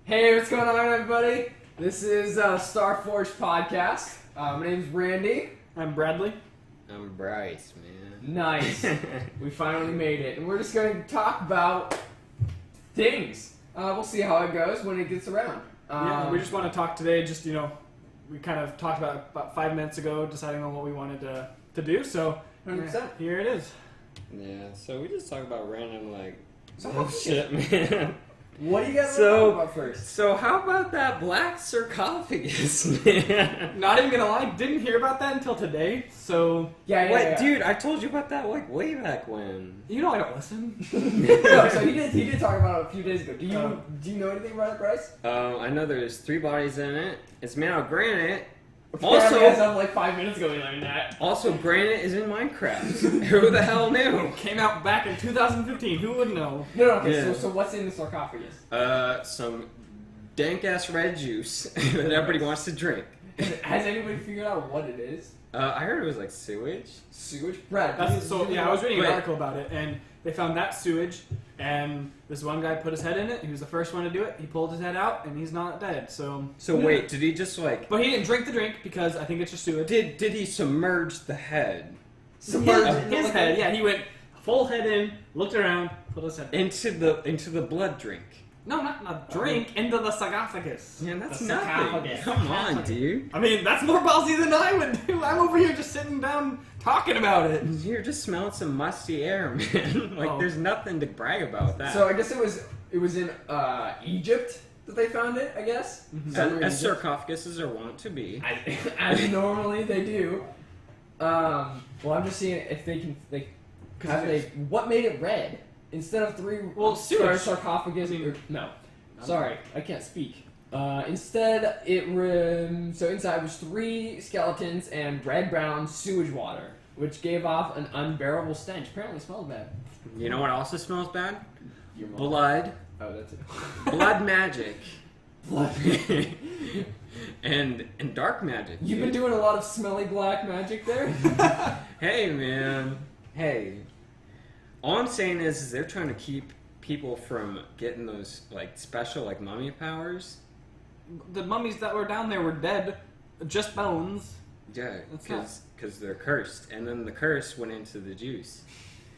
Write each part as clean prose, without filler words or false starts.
Hey, what's going on, everybody? This is Starforge Podcast. My name's Randy. I'm Bradley. I'm Bryce, man. Nice. We finally made it. And we're just going to talk about things. We'll see how it goes when it gets around. We just want to talk today, we kind of talked about 5 minutes ago, deciding on what we wanted to do, so 100%. Here it is. Yeah, so we just talk about random, shit, man. What do you guys want to talk about first? So how about that black sarcophagus, man? Not even gonna lie, didn't hear about that until today, so... Yeah. Dude, I told you about that, way back when. You know I don't listen. No, so he did talk about it a few days ago. Do you know anything about it, Bryce? I know there's 3 bodies in it. It's made out of granite. Also, as of 5 minutes ago we learned that. Also, granite is in Minecraft. Who the hell knew? Came out back in 2015, who would know? No, okay, Yeah. so what's in the sarcophagus? Some dank-ass red juice that everybody wants to drink. Has anybody figured out what it is? I heard it was like sewage. Sewage? Brad, I was reading an Wait. article about it, and they found that sewage, and this one guy put his head in it. He was the first one to do it. He pulled his head out, and he's not dead. So Wait, did he just But he didn't drink the drink because I think it's just sewage. Did he submerge the head His head, yeah. He went full head in, looked around, put his head into the blood drink? No, not drink, into the sarcophagus. Yeah, that's The nothing. sarcophagus. Come on, dude. I mean, that's more ballsy than I would do. I'm over here just sitting down talking about it. You're just smelling some musty air, man. There's nothing to brag about with that. So I guess it was in Egypt that they found it, I guess. As sarcophaguses are wont to be. As normally they do. Well, I'm just seeing if they can... what made it red? Instead of 3 sewage. sarcophagus... No. Sorry, I can't speak. Instead, so inside was 3 skeletons and red-brown sewage water, which gave off an unbearable stench. Apparently it smelled bad. You know what also smells bad? Your mom. Blood. Oh, that's it. Blood magic. Blood. and dark magic. You've been doing a lot of smelly black magic there? Hey, man. Hey. All I'm saying is they're trying to keep people from getting those special mummy powers. The mummies that were down there were dead, just bones. Yeah, because they're cursed, and then the curse went into the juice,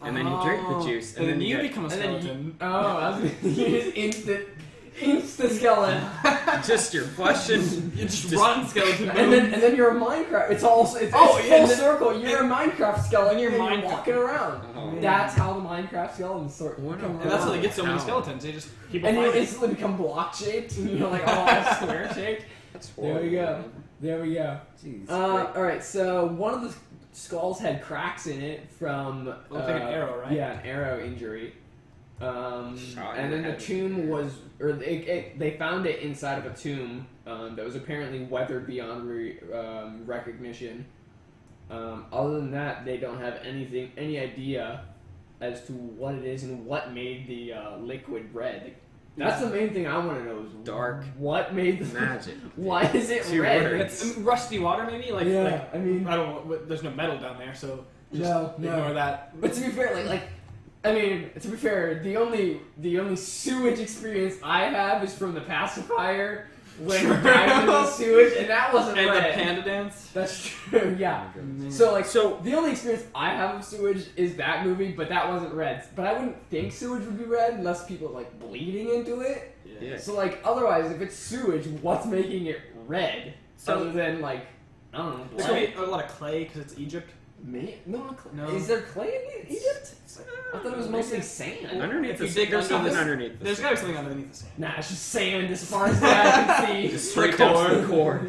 and then you drink the juice, and then you get, become a skeleton. I was gonna use instant skeleton. just your flesh and You just run skeleton. and then you're a Minecraft. It's full circle. You're a Minecraft skeleton. You're You're walking around. Oh. That's how the Minecraft skeletons sort. And that's how they get so many skeletons. They just people And you find it. instantly become block shaped, and you're all square shaped. That's There horrible. we go. There we go. Jeez. All right. So one of the skulls had cracks in it from Looks like an arrow, right? Yeah, an arrow injury. Shot in And then the the head. tomb was, or they found it inside of a tomb that was apparently weathered beyond recognition. Other than that, they don't have any idea as to what it is and what made the liquid red. That's the main thing I want to know is Dark what made the magic. Why is it 2 red? words. It's rusty water, maybe. I mean, I don't know. There's no metal down there, so just No. ignore that. But to be fair, to be fair, the only sewage experience I have is from the pacifier when we're diving in the sewage, and that wasn't And red. the panda dance. That's true, yeah. So the only experience I have of sewage is that movie, but that wasn't red. But I wouldn't think sewage would be red unless people are bleeding into it. Yeah. So otherwise, if it's sewage, what's making it red? Other than I don't know. There's gonna be a lot of clay because it's Egypt. No. Is there clay in Egypt? I thought it was mostly sand. Underneath If the you dig there's something underneath- underneath the There's sand. gotta be something underneath the sand. Nah, it's just sand as far as the eye can see. Just straight down to the core.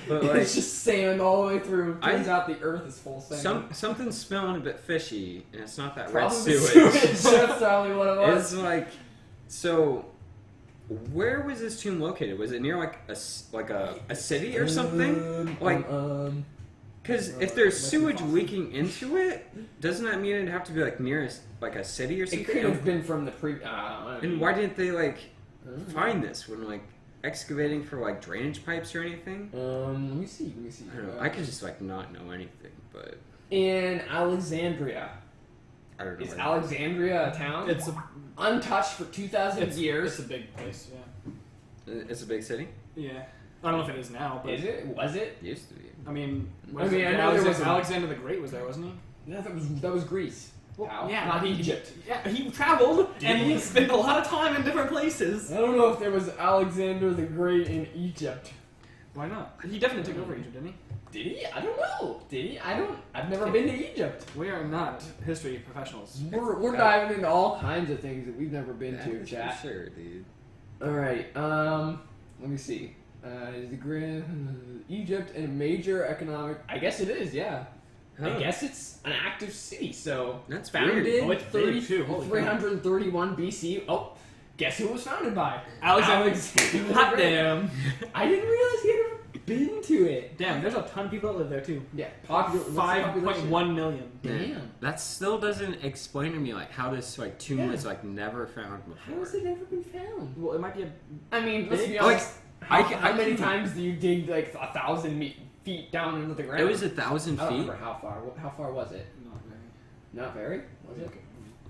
But It's just sand all the way through. Turns out the earth is full of sand. something's smelling a bit fishy, and it's not that Probably red sewage. That's probably what it was. It's so. Where was this tomb located? Was it near a city or something? Because if there's must be sewage possible. leaking into it, doesn't that mean it'd have to be near a city or It something? could have been from the And why didn't they find this when excavating for drainage pipes or anything? Let me see. I don't know. I could just not know anything, but In Alexandria. I don't know. Is Alexandria a town? It's untouched for 2,000 years. It's a big place, yeah. It's a big city. Yeah. I don't know if it is now, but Is it? Was it? It used to be. I mean, I know there was Alexander the Great was there, wasn't he? No, that was Greece. How? Yeah, Not Egypt. Yeah, he traveled and he spent a lot of time in different places. I don't know if there was Alexander the Great in Egypt. Why not? He definitely took over Egypt, didn't he? Did he? I don't know. Did he? I've never been to Egypt. We are not history professionals. We're diving into all kinds of things that we've never been to, chat. For sure, dude. All right. Let me see. Is the Egypt a major economic? I guess it is. Yeah. I guess it's an active city. So That's founded weird. Oh, it's big, too. Holy cow. 331 BC. Oh, guess who it was founded by? Alexander. the Hot Great. damn. I didn't realize he had ever been to it. Damn, there's a ton of people that live there too. Yeah, popular. 5.1 million. Damn. That still doesn't explain to me like how this like tomb Yeah. was like never found before. How has it never been found? Well, it might be a. I mean, let's Big? be honest. How I many can- times do you dig like 1,000 feet down into the ground? It was 1,000 I don't feet. remember how far. How far was it? Not very. Not very. Was it?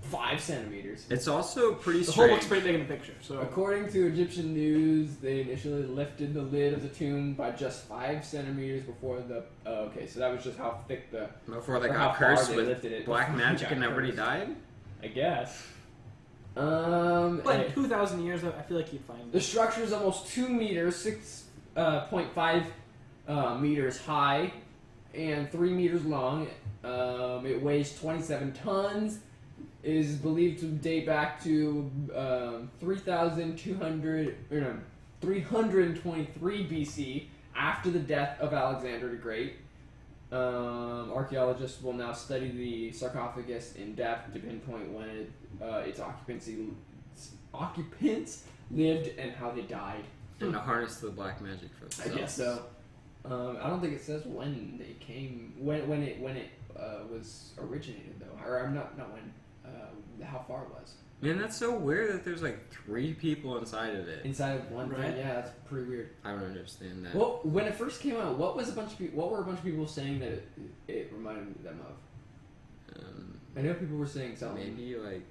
5 centimeters. It's also pretty The hole strange. looks pretty big in the picture, so. According to Egyptian news, they initially lifted the lid of the tomb by just 5 centimeters before the. Oh, okay, so that was just how thick the. Before they or how got far cursed they with lifted it black before it magic got and everybody cursed. died. I guess. But in 2,000 years, I feel like you'd find. The structure is almost 2 meters, 6.5 meters high, and 3 meters long. It weighs 27 tons. It is believed to date back to 323 BC, after the death of Alexander the Great. Archaeologists will now study the sarcophagus in depth to pinpoint when its occupants lived and how they died. And to harness the black magic for I themselves. guess so. I don't think it says when they came, when it was originated though, or not when, how far it was. Man, that's so weird that there's like 3 people inside of it. Inside of one Right. thing, yeah, that's pretty weird. I don't understand that. Well, when it first came out, what were a bunch of people saying that it reminded them of? I know people were saying something. Maybe like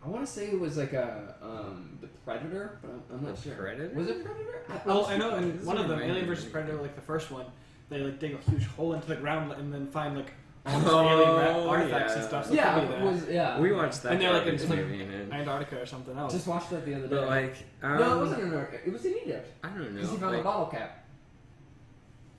I want to say it was like the Predator, but I'm not The sure. Predator? Was it Predator? Well, I know This in is one of them, random. Alien vs Predator, like the first one, they like dig a huge hole into the ground and then find like all these Oh, alien artifacts and yeah. stuff. So Yeah, it could be it there. was. Yeah, we watched that And they're, like, garbage it's like- movie and Antarctica or something else. just watched that the other day. but like no, it wasn't in Antarctica. It was in Egypt. I don't Because he know. found the Like, bottle cap.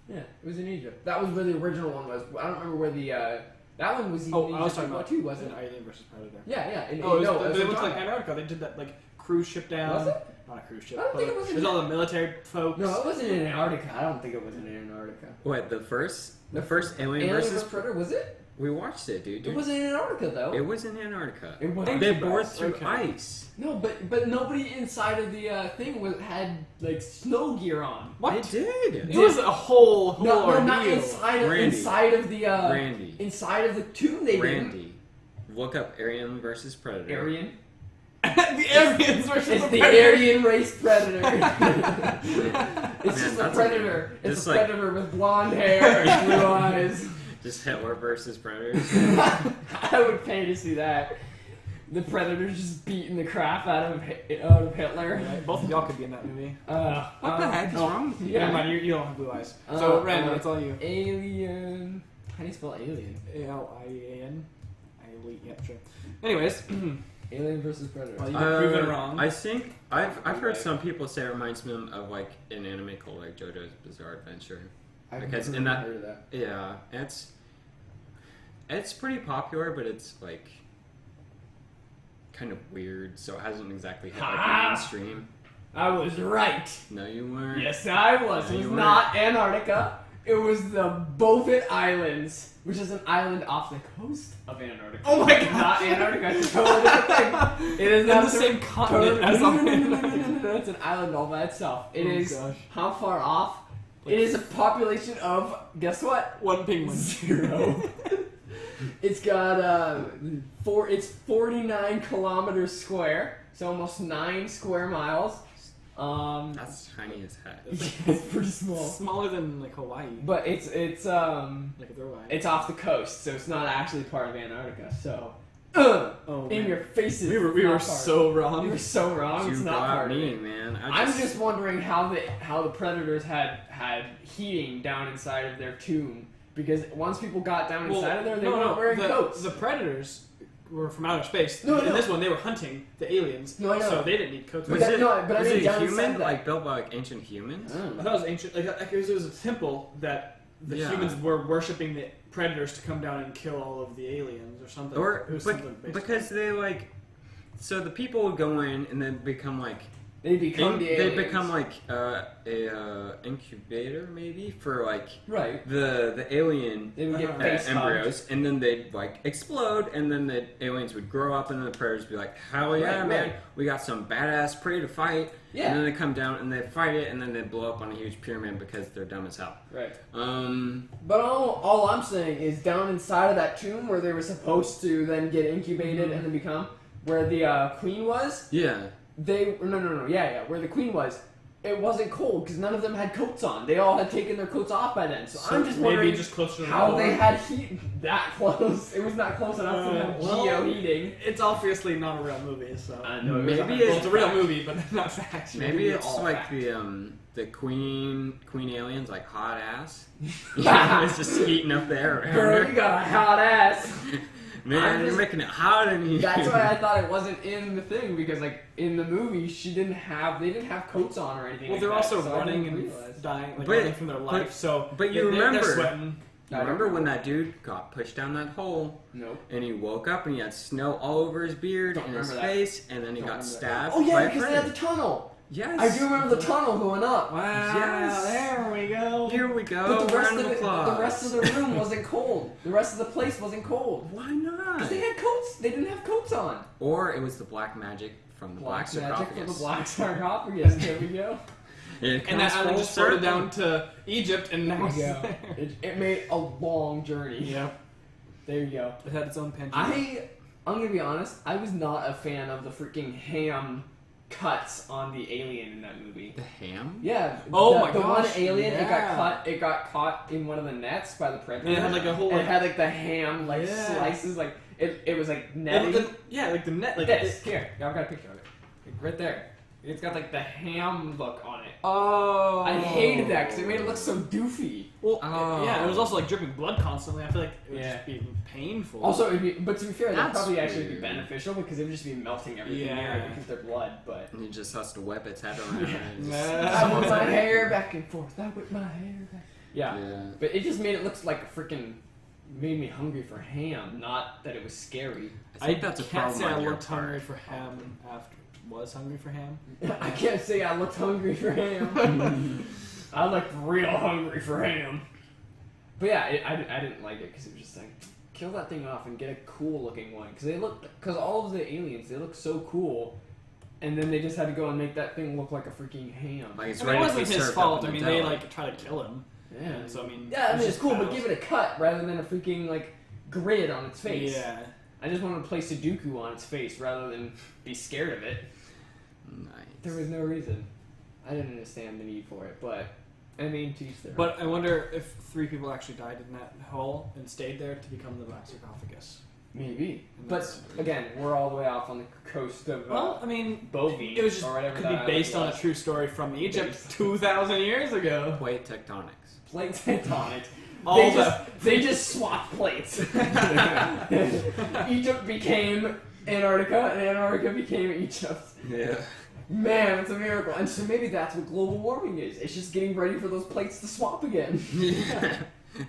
Yeah, it was in Egypt. That was where the original one was. I don't remember where the that one was. Oh, in I was Egypt talking about too, wasn't it? Alien vs Predator. Yeah, yeah. Oh, it no, was, it was they looked like Antarctica. Antarctica. They did that like cruise ship down. Was it? Not a cruise ship. I don't think but it was in There's all the military folks. No, it wasn't in Antarctica. I don't think it was in Antarctica. what the first Alien Alien versus vs Predator, was it? we watched it, dude. It wasn't in Antarctica though. It was in Antarctica. It was. They bore through Okay. ice. No, but nobody inside of the thing had like snow gear on. What? They did. It was a whole No, not ordeal. inside of Randy. the Randy. inside of the tomb. They Randy. Look up Alien versus Predator. didn't. Aryan. The aliens versus It's the the Predator. Aryan race predator. It's Man, just a that's predator. like- It's just a like- predator with blonde hair and blue eyes. Just Hitler versus Predators. I would pay to see that. The predator's just beating the crap out of Hitler. Right, both of y'all could be in that movie. What the heck is wrong with you? Yeah. Never mind, you don't have blue eyes. So, Randall, it's all you. Alien. How do you spell alien? Alian. Yep, sure. Anyways, Alien versus Predator. well, you got proven wrong. I think I've heard some people say it reminds me of like an anime called like JoJo's Bizarre Adventure. I've because never in that- heard of that. Yeah, it's pretty popular, but it's like kind of weird, so it hasn't exactly hit like Ha! mainstream. I was right. No, you weren't. Yes, I was. No, It you was not Antarctica. It was the Bovit Islands, which is an island off the coast of Antarctica. Oh my God. Not Antarctica. It's a totally different thing. It is in not the same continent totally- as no, all no, no, no, no, no, no, it's an island all by itself. It Oh, is gosh. how far off? It is a population of, guess what? One penguin. 0. It's got it's 49 kilometers square, so almost 9 square miles. That's tiny as heck. It's pretty small. Smaller than like Hawaii. But it's Like a Hawaii. off the coast, so it's not actually part of Antarctica. So Oh, in man. your faces. We were not part. so wrong. You were so wrong. You It's not got part of me, it. man. I'm just wondering how the predators had heating down inside of their tomb, because once people got down inside of there, they weren't wearing coats. The predators were from outer space. No, in no. this one, they were hunting the aliens, No, I know. so they didn't need coats. Was But it, no, but I was mean it down human, inside that. like built by like ancient humans? I thought it was ancient. Like it was a temple that the Yeah. humans were worshiping the predators to come down and kill all of the aliens or something. Or it was but- something based because they like, so the people would go in and then become like They become the aliens. they become like a incubator maybe for like right. the alien They would get Uh-huh. face embryos, and then they'd like explode, and then the aliens would grow up, and then the predators would be like, hell yeah, Right, man, right. we got some badass prey to fight. Yeah. And then they come down and they fight it, and then they blow up on a huge pyramid because they're dumb as hell. Right. But all I'm saying is down inside of that tomb where they were supposed to then get incubated and then become, where the queen was, yeah. where the queen was, it wasn't cold because none of them had coats on. They all had taken their coats off by then. So I'm just maybe wondering just closer to the how core. they had heat that close. It was not close enough to have well, geo heating. It's obviously not a real movie, so No, it was Maybe not. well, it's a real movie, but not fact. Maybe it's all like fact. the queen aliens, like hot ass. Yeah, it's just heating up there. Girl, you got a hot ass. Man, I'm you're just- making it hot in here. That's why I thought it wasn't in the thing, because like in the movie they didn't have coats on or anything. Well, like they're that, also so I running didn't and realize. dying, like But- running from their life. So, but you they're remember- sweating. You remember when that dude got pushed down that hole, Nope. and he woke up and he had snow all over his beard Don't and his remember that. face, and then he Don't got remember that. stabbed Oh yeah, by a because they had the predator. tunnel. Yes. I do remember the tunnel going up. Wow, Yes. there we go. Here we go. But the rest, round of of applause. the rest of the room wasn't cold. The rest of the place wasn't cold. Why not? Because they had coats. They didn't have coats on. Or it was the black magic from the black, Black magic sarcophagus. from the black sarcophagus. There we go. It And that comes island full just floated circle. down to Egypt, and now it's There there. It made a long journey. Yep. There you go. It had its own pension. I'm gonna be honest. I was not a fan of the freaking ham cuts on the alien in that movie. The ham? Yeah. Oh the, my the gosh, one alien, yeah. it got caught in one of the nets by the predator. And it had like a whole And like, it had like the ham like Yeah. slices, like it was like netting. yeah, like the net, like This here, I've got a picture of it, like, right there. It's got like the ham look on it. Oh, I hated that because it made it look so doofy. Well, Oh. yeah, it was also like dripping blood constantly. I feel like it would Yeah. just be painful. Also, but to be fair, that'd That's probably actually be weird. beneficial because it would just be melting everything Yeah. near it because they're blood. But And it just has to whip its head around. and Nah. I whip my hair back and forth. I whip my hair back. Yeah. Yeah. But it just made it look like a freaking made me hungry for ham, not that it was scary. I think that's a can't problem say I on your looked hungry part. for ham after. Was hungry for ham? I can't say I looked hungry for ham. I looked real hungry for ham. But yeah, I didn't like it because it was just like kill that thing off and get a cool looking one because all of the aliens they look so cool, and then they just had to go and make that thing look like a freaking ham. Like it's I mean, it ready to wasn't be his served fault. up I in mean, the they deli. like try to kill him. Yeah, And so I mean, yeah, I mean it's cool, but battles. give it a cut rather than a freaking like grid on its face. Yeah. I just wanted to play Sudoku on its face rather than be scared of it. Nice. There was no reason. I didn't understand the need for it, but I mean, to each their own. But I wonder if 3 people actually died in that hole and stayed there to become the black sarcophagus. Maybe. And But that's- again, we're all the way off on the coast of Well, I mean, Bovine. it was just or whatever could that be based on was. a true story from Egypt Based. 2,000 years ago. Plate tectonics. Plate tectonics. All They just swapped plates. Egypt became Antarctica, and Antarctica became Egypt. Yeah. Man, it's a miracle. And so maybe that's what global warming is. It's just getting ready for those plates to swap again. Yeah.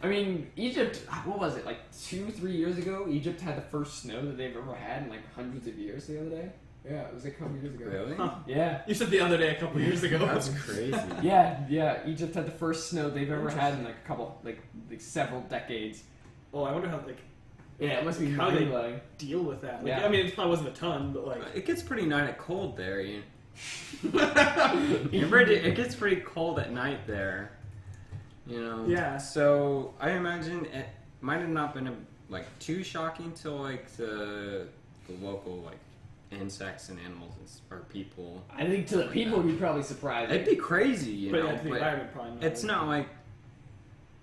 I mean, Egypt, what was it, like 2-3 years ago? Egypt had the first snow that they've ever had in like hundreds of years the other day. Yeah, it was a couple years ago. Really? Huh. Yeah. You said the other day a couple years ago. That's crazy. Yeah, Egypt had the first snow they've ever had in like a couple, like several decades. Well, I wonder how like Yeah, it must be How they- mind-blowing. deal with that. Like, Yeah. I mean, it probably wasn't a ton, but like. It gets pretty night at cold there. It gets pretty cold at night there. You know. Yeah. So I imagine it might have not been too shocking to like the local like insects and animals or people. I think to the people, it'd be probably surprising. It'd be crazy, you But know. yeah, the but environment probably not. it's not like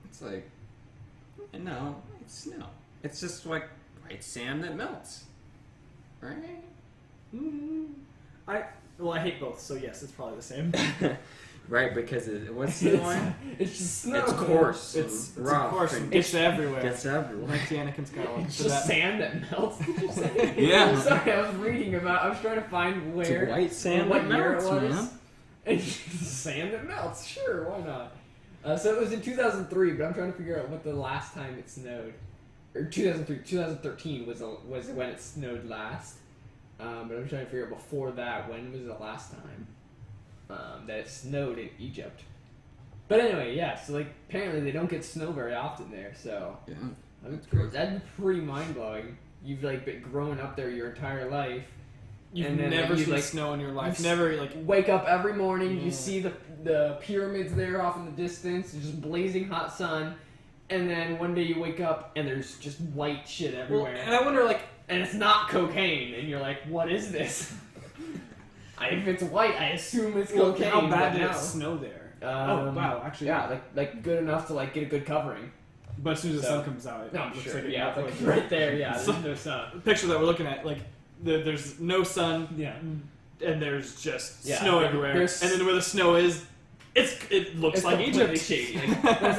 it's like no, it's snow. It's just like white sand that melts. right? I hate both, so yes, it's probably the same. Right, because what's the line? It's just snow. It's coarse. It's rough. coarse and gets everywhere. Gets everywhere. Like the Anakin Skywalker. It's So just that- sand that melts. Did you say? Yeah. Sorry, I was reading about. I was trying to find where. It's white sand what that year melts, it was. man. It's sand that melts. Sure, why not? So it was in 2003, but I'm trying to figure out what the last time it snowed. Or 2013 was when it snowed last. But I'm trying to figure out before that, when was the last time that it snowed in Egypt. But anyway, yeah, so like apparently they don't get snow very often there, so Yeah. that'd be pretty mind blowing. You've like been growing up there your entire life. You've and then, never you, seen like, snow in your life. you Never like. Wake up every morning, Yeah. you see the pyramids there off in the distance, just blazing hot sun, and then one day you wake up and there's just white shit Well, everywhere. and I wonder like. And it's not cocaine, and you're like, what is this? If it's white, I assume it's Well, cocaine. how bad but did no. it snow there? Um, wow, actually. Yeah, like good enough to like get a good covering. But as soon as the So- sun comes out, it No, I'm looks sure. like it Yeah, got like close. right there. Yeah, So- there's no sun. The picture that we're looking at, like, there's no sun, Yeah. and there's just Yeah, snow like, everywhere. there's- And then where the snow is, it looks It's like completely Egypt. shady. Like, there's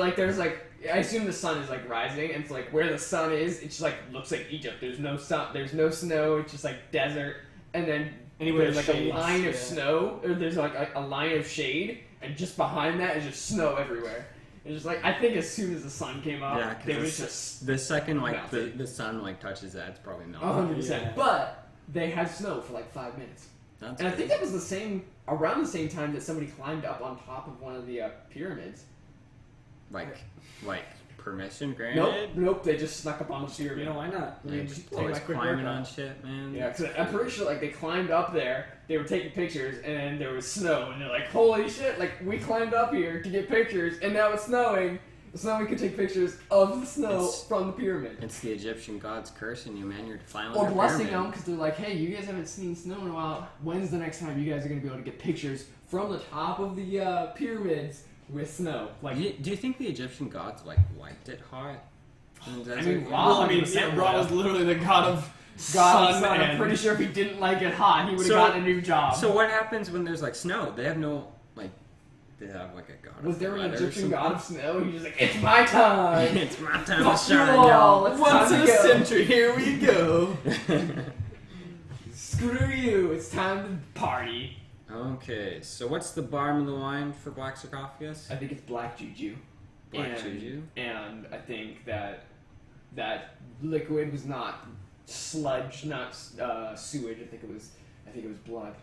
like there's like I assume the sun is like rising, and it's like where the sun is, it just like looks like Egypt. There's no sun, there's no snow. It's just like desert, and then Anywhere there's like shades, a line of yeah. snow, or there's like a line of shade, and just behind that is just snow everywhere. It's just like I think as soon as the sun came up, Yeah, they was because just the second like melted. the sun like touches that, it's probably melting. 100%. Yeah. But they had snow for like 5 minutes. That's And I think crazy. that was around the same time that somebody climbed up on top of one of the pyramids. like permission granted. Nope, they just snuck up on the You pyramid. know, why not? I Yeah, mean, just take always my quick climbing workout. on shit, man. Yeah, because I'm pretty sure like they climbed up there, they were taking pictures, and then there was snow, and they're like, holy shit, like we climbed up here to get pictures, and now it's snowing, so now we can take pictures of the snow It's- from the pyramid. It's the Egyptian gods cursing you, man. You're defiling Or their blessing pyramid. them, because they're like, hey, you guys haven't seen snow in a while, when's the next time you guys are going to be able to get pictures from the top of the pyramids with snow? Like, Do you think the Egyptian gods like liked it hot? In the I desert? mean, Well, I mean, 100% yeah, Ra was literally the god of God, sun, son, I'm and pretty sure if he didn't like it hot, he would have So- gotten a new job. So what happens when there's like snow? They have no like. They have like a god. Was of there an weather or Egyptian god of something? snow? He's just like, it's my time! It's my time to Fuck you shine, all! y'all. It's once time in to a go. century. Here we go. Screw you! It's time to party. Okay, so what's the bottom of the line for Black Sarcophagus? I think it's black juju. Black and, juju? And I think that liquid was not sludge, not sewage. I think it was blood.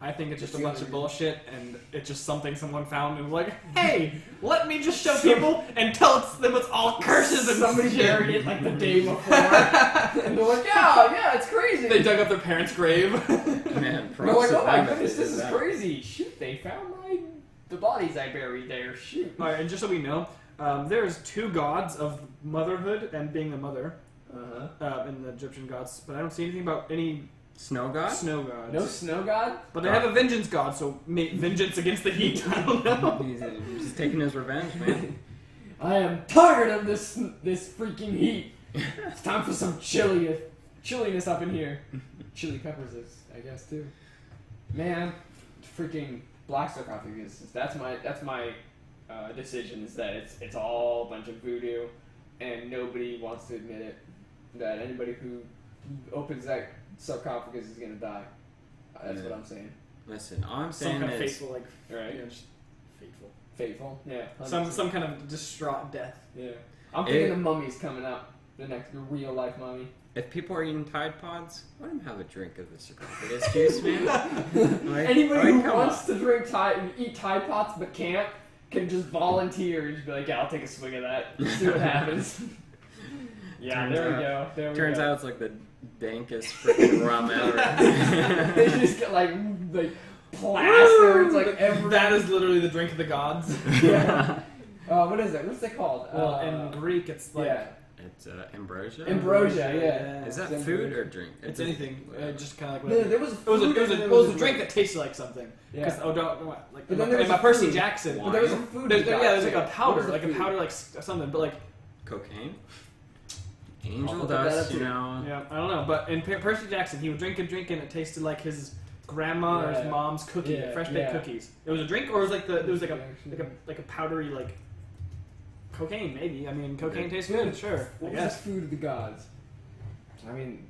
I think it's just a Just bunch the of other- bullshit, and it's just something someone found and was like, hey, let me just show people and tell them it's all curses and Somebody shit. buried it like the day before, and they're like, yeah, it's crazy. They dug up their parents' grave. Man, And they're props like, to oh my them if goodness, they this did is that. crazy. Shoot, they found the bodies I buried there. Shoot. Alright, and just so we know, there's two gods of motherhood and being the mother in the Egyptian gods, but I don't see anything about any Snow god? snow gods. No snow god? But they have a vengeance god, so vengeance against the heat. I don't know. He's taking his revenge, man. I am tired of this freaking heat. It's time for some chilliness up in here. Chili peppers is, I guess, too. Man, freaking black sarcophagus. That's my decision. Is that it's all a bunch of voodoo, and nobody wants to admit it. That anybody who opens that sarcophagus is gonna die. That's what I'm saying. Listen, all I'm Some saying kind of is... faithful, like, Right? you know, just faithful. Faithful. Yeah. Some kind of distraught death. Yeah. I'm thinking the mummy's coming up. The real life mummy. If people are eating Tide Pods, let them have a drink of the sarcophagus juice, man. Like, Anybody who come wants on. to eat Tide Pods but can't, can just volunteer and just be like, yeah, I'll take a swig of that. See what happens. Yeah, Turns there we out- go. There we Turns go. out it's like the dankest freaking rum ever. They just get like plaster. It's like every. That is literally the drink of the gods. Yeah. What is it? What's it called? Well, in Greek, it's like yeah, It's ambrosia? ambrosia. Yeah. Is that It's food ambrosia. or drink? It's anything. Just kind of like No, whatever. there was It was a, food it was and a, there it was a a drink that tasted like something. Because Yeah. like But then there was my a Percy food. Jackson. But there was a food. There's like a What powder, was the like a food? powder, like something, but like Cocaine? Angel look that dust, up you too. know. Yeah, I don't know, but in Percy Jackson, he would drink and drink, and it tasted like his grandma or his Yeah. mom's cookie, Yeah, fresh baked yeah. cookies. It was a drink, or it was like like a powdery like cocaine, maybe. I mean, cocaine tastes good, sure. What I was guess. this food of the gods? I mean,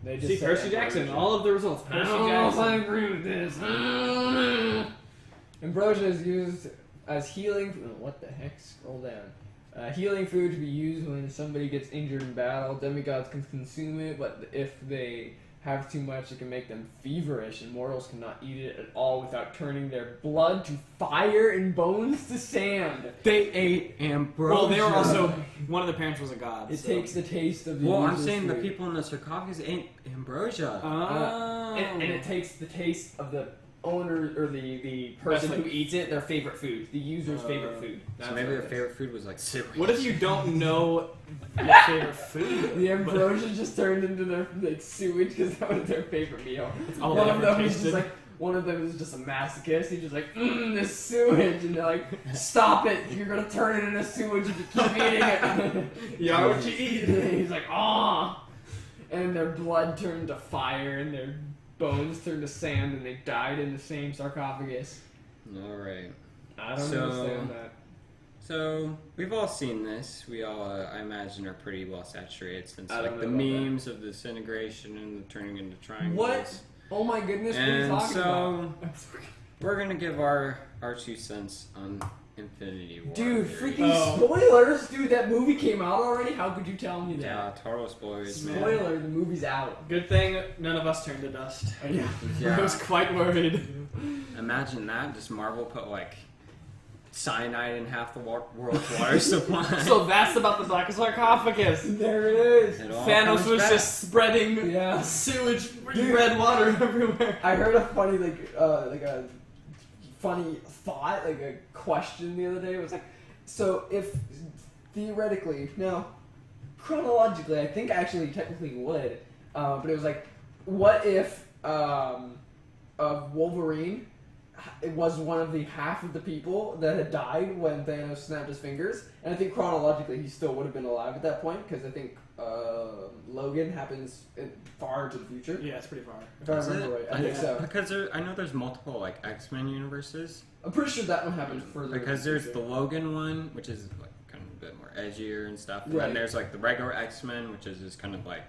they just See, said Percy Jackson, ambrosia. all of the results. I Percy don't know if I Jackson. agree with this. I don't know. Ambrosia is used as healing. Oh, what the heck? Scroll down. Healing food to be used when somebody gets injured in battle. Demigods can consume it, but if they have too much, it can make them feverish, and mortals cannot eat it at all without turning their blood to fire and bones to sand. They ate ambrosia. Well, they were also one of the parents was a god. It so. takes the taste of the Well, I'm user's saying the food. people in the sarcophagus ate ambrosia. Oh. And it takes the taste of the owner or the person That's who eats it, their favorite food, the user's favorite food. so That's maybe what their it is. favorite food was like cereal. What if you don't know your favorite food? The ambrosia just turned into their like sewage because that was their favorite meal. all One they of ever them was just tasted. like one of them is just a masochist. He's just like, this sewage, and they're like, stop it! You're gonna turn it into sewage if you keep eating it. You are what you eat. And he's like, ah, and their blood turned to fire, and their bones turned to sand, and they died in the same sarcophagus. All right. I don't So- understand that. So we've all seen this. We all, I imagine, are pretty well saturated since I don't like the know about memes of the disintegration and the turning into triangles. What? Oh my goodness, what are you And talking so about? we're gonna give our 2 cents on Infinity War. Dude, theory. freaking spoilers! Dude, that movie came out already? How could you tell me that? Yeah, total spoilers, man. Spoiler, the movie's out. Good thing none of us turned to dust. Yeah. I was Yeah. quite worried. Imagine that. Just Marvel put like cyanide in half the world's water supply. So that's about the black sarcophagus. There it is. It all Thanos comes was back. just spreading Yeah. sewage, Dude. red water everywhere. I heard a funny, like a funny thought, like a question the other day. It was like, so if theoretically, now, chronologically, I think actually technically would, but it was like, what if Wolverine it was one of the half of the people that had died when Thanos snapped his fingers, and I think chronologically he still would have been alive at that point because I think Logan happens far into the future. Yeah, it's pretty far. If I Is remember it? right, I think so. Because I know there's multiple like X-Men universes. I'm pretty sure that one happens further. Because in the there's the future. Logan one, which is like kind of a bit more edgier and stuff. And Right. then there's like the regular X-Men, which is just kind of like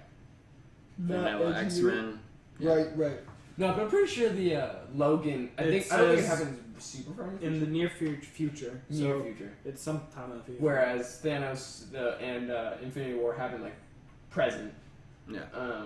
Not vanilla edgier. X-Men. Yeah. Right. No, but I'm pretty sure the Logan. I don't think it says happens super far In the near future. near So future. it's sometime in the future. Whereas Thanos and Infinity War happen like present. Yeah.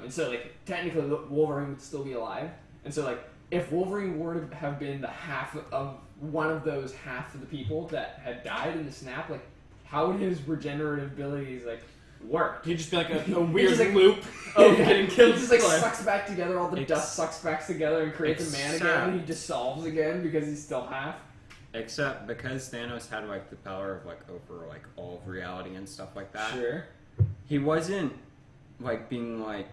And so like technically Wolverine would still be alive. And so like if Wolverine were to have been the half of one of those half of the people that had died in the snap, like how would his regenerative abilities like work? He'd just be like a weird just like- loop of getting killed. He just like Like, sucks back together, all the Ex- dust sucks back together and creates a man again, and he Except- dissolves again because he's still half. Except because Thanos had like the power of like over like all of reality and stuff like that. Sure. He wasn't like being like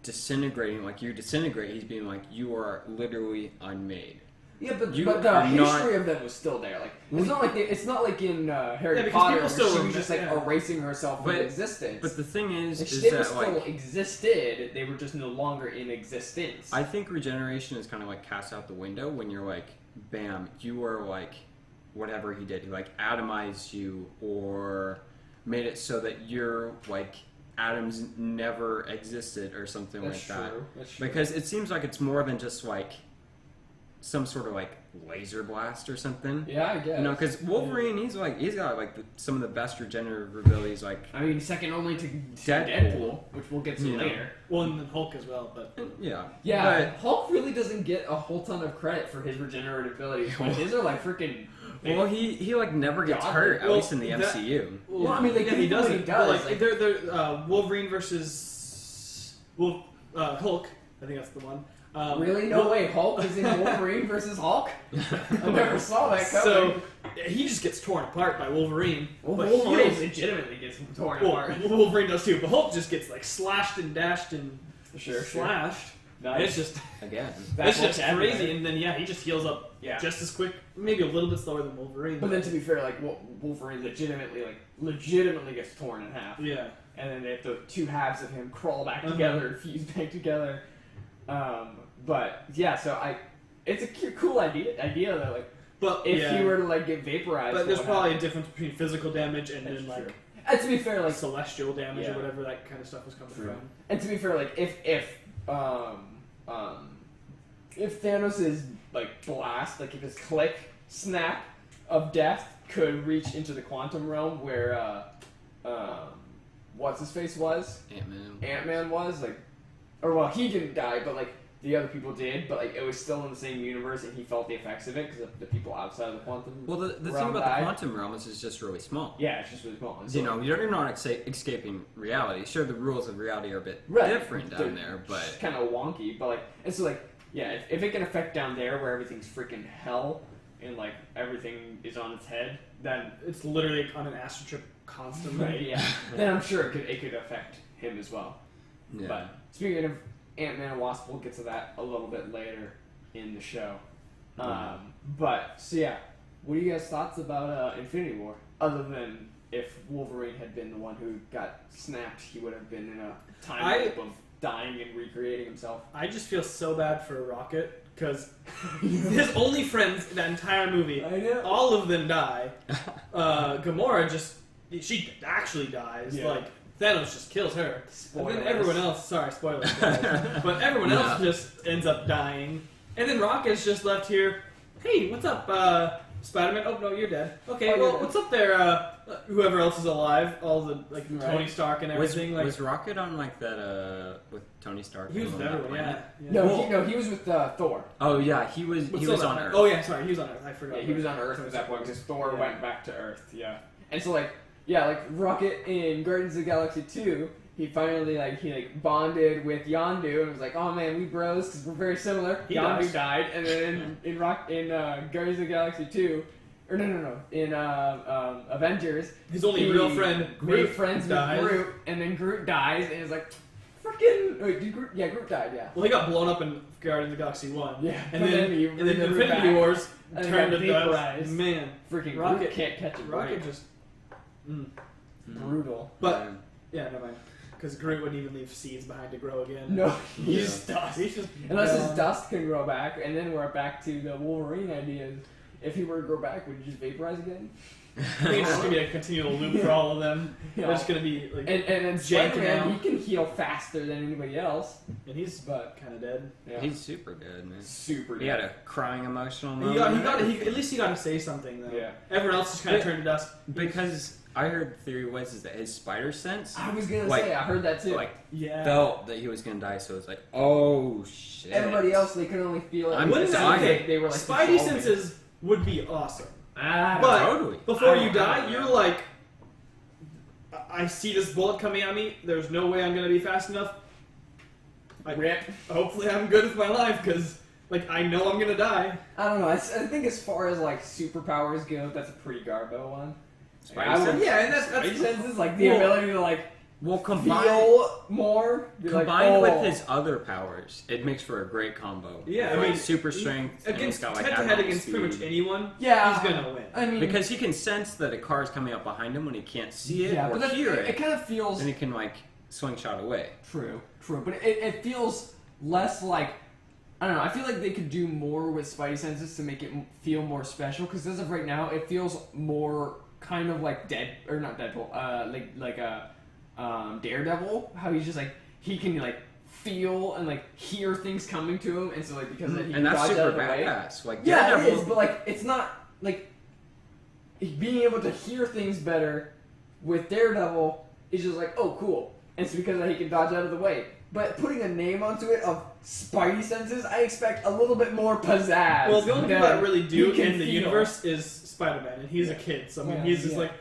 disintegrating like you disintegrate. He's being like you are literally unmade. Yeah, but You the are history not- of them was still there. Like it's not like it's not like in Harry Yeah, because Potter people where still she was remember- just like yeah. erasing herself from But- existence. But the thing is like, is they that still like existed. They were just no longer in existence. I think regeneration is kind of like cast out the window when you're like, bam, you are like whatever he did. He like atomized you or made it so that you're like atoms never existed or something That's like that. true. That's true. Because it seems like it's more than just like some sort of like laser blast or something. yeah, I guess. You know, because Wolverine, he's got like some of the best regenerative abilities. Like, I mean, second only to Deadpool. Deadpool, which we'll get to You know. later. well, and then Hulk as well, but yeah, Yeah, Hulk really doesn't get a whole ton of credit for his regenerative abilities, but his are like freaking. But, well, he like never gets God, hurt, at well, least in the that- MCU. Well, I mean, like, yeah, he even when doesn't. he does, But, like, like- they're Wolverine versus Hulk. I think that's the one. Really? No way. Hulk is in Wolverine versus Hulk? I never saw that coming. So he just gets torn apart by Wolverine. well, but Wolverine Hulk- legitimately gets torn well, apart. Wolverine does too, but Hulk just gets like slashed and dashed and Sure. slashed. It's just Again. it's just everywhere. crazy. And then he just heals up just as quick, maybe a little bit slower than Wolverine. But then to be fair, like Wolverine legitimately gets torn in half. yeah, And then they have the two halves of him crawl back together and fuse back together. But yeah, so it's a cool idea that like, but if he were to like get vaporized, but there's what probably happens? a difference between physical damage and That's then like true. And to be fair, like celestial damage Yeah. or whatever that kind of stuff was coming from. And to be fair, like if Thanos' like blast, like if his click snap of death could reach into the quantum realm where what's his face was, Ant-Man was, like, or well, he didn't die, but like the other people did, but like it was still in the same universe, and he felt the effects of it because the people outside of the quantum. Well, the thing realm about died. the quantum realm is it's just really small. Yeah, it's just really small. And so, You know, you're not escaping reality. Sure, the rules of reality are a bit Right. different down there, but it's kind of wonky. But like, and so like, yeah, if it can affect down there where everything's freaking hell and like everything is on its head, then It's literally on an astral trip constantly. right, yeah, then I'm sure it could affect him as well. yeah. But speaking of Ant-Man and Wasp, we'll get to that a little bit later in the show. But so yeah, what are you guys' thoughts about Infinity War? Other than if Wolverine had been the one who got snapped, he would have been in a time loop of dying and recreating himself. I just feel so bad for Rocket because his only friends in that entire movie, I know. all of them die. Gamora she actually dies. Yeah. Like Thanos just kills her. Spoilers. And then everyone else, sorry, spoilers, guys. But everyone else just ends up dying. And then Rocket's just left here. Hey, what's up, Spider-Man? Oh no, you're dead. Okay, well, what's up there? Whoever else is alive, all the like Tony Stark and everything. Was Rocket on like that with Tony Stark? He was on with that everyone. planet? Yeah. He was with Thor. Oh yeah, he was on Earth. Oh yeah, sorry, he was on Earth. I forgot. Yeah, he was on Earth at that point because Thor went back to Earth. Yeah, and so like Rocket in Guardians of the Galaxy 2, he finally bonded with Yondu and was like, oh man, we bros because we're very similar. He Yondu died, and then in Guardians of the Galaxy 2. Or no. In Avengers, his only real friend, made friends dies. with Groot, and then Groot dies, and it's like, freaking. Wait, Groot died, yeah. Well, he got blown up in Guardians of the Galaxy 1. Yeah, And but then he Infinity back, Wars and turned got to vaporized. dust. Man, Freaking Rocket Groot can't catch a Rocket break. just. Brutal. But yeah, never mind. Because Groot wouldn't even leave seeds behind to grow again. No, he's dust. He's just Unless his dust can grow back, and then we're back to the Wolverine idea. If he were to grow back, would he just vaporize again? I think it's just gonna be a continual loop for all of them. Yeah. They're just gonna be like, And then janking Spider-Man, out. he can heal faster than anybody else. and he's But kind of dead. yeah, He's super good, man. super. He had a crying emotional He moment. got at least he got to say something though. Yeah. Everyone else just kind of But- turned to dust. because I heard the theory was that his spider sense I was gonna Like- say, I heard that too. Yeah. felt that he was gonna die, so it's like, oh shit. Everybody else, they could only feel it. I'm Wouldn't just that dying. They were like Spidey dissolving. senses would be awesome. But Totally. Before I you don't know, die, man. you're like, I see this bullet coming at me. There's no way I'm gonna be fast enough. rip. Hopefully, I'm good with my life because, like, I know I'm gonna die. I don't know. I think as far as like superpowers go, that's a pretty garbo one. Spidey I would- sense? Yeah, and that's Spidey senses, like the Well- ability to like Well, combined feel more. Be like, combined oh. with his other powers, it makes for a great combo. Yeah, I Like mean, super strength and against he's got, like, head to head abnormal against pretty much speed. anyone. Yeah, he's gonna win. I mean, Because he can sense that a car is coming up behind him when he can't see it yeah, or but that, hear it it. kind of feels Then he can like swing shot away. true, but it feels less like. I don't know. I feel like they could do more with Spidey senses to make it feel more special. Because as of right now, it feels more kind of like not Deadpool. Daredevil. How he's just like he can like feel and like hear things coming to him, and so like because he And that's dodge out super of the way. badass. Like Yeah, it Daredevil, is, but like it's not like being able to hear things better with Daredevil is just like, oh, cool. And it's because he can dodge out of the way. But putting a name onto it of Spidey senses, I expect a little bit more pizzazz. Well, the only people that really do he can in the feel. universe is Spider-Man, and he's a kid, so I mean, Yeah, he's just like,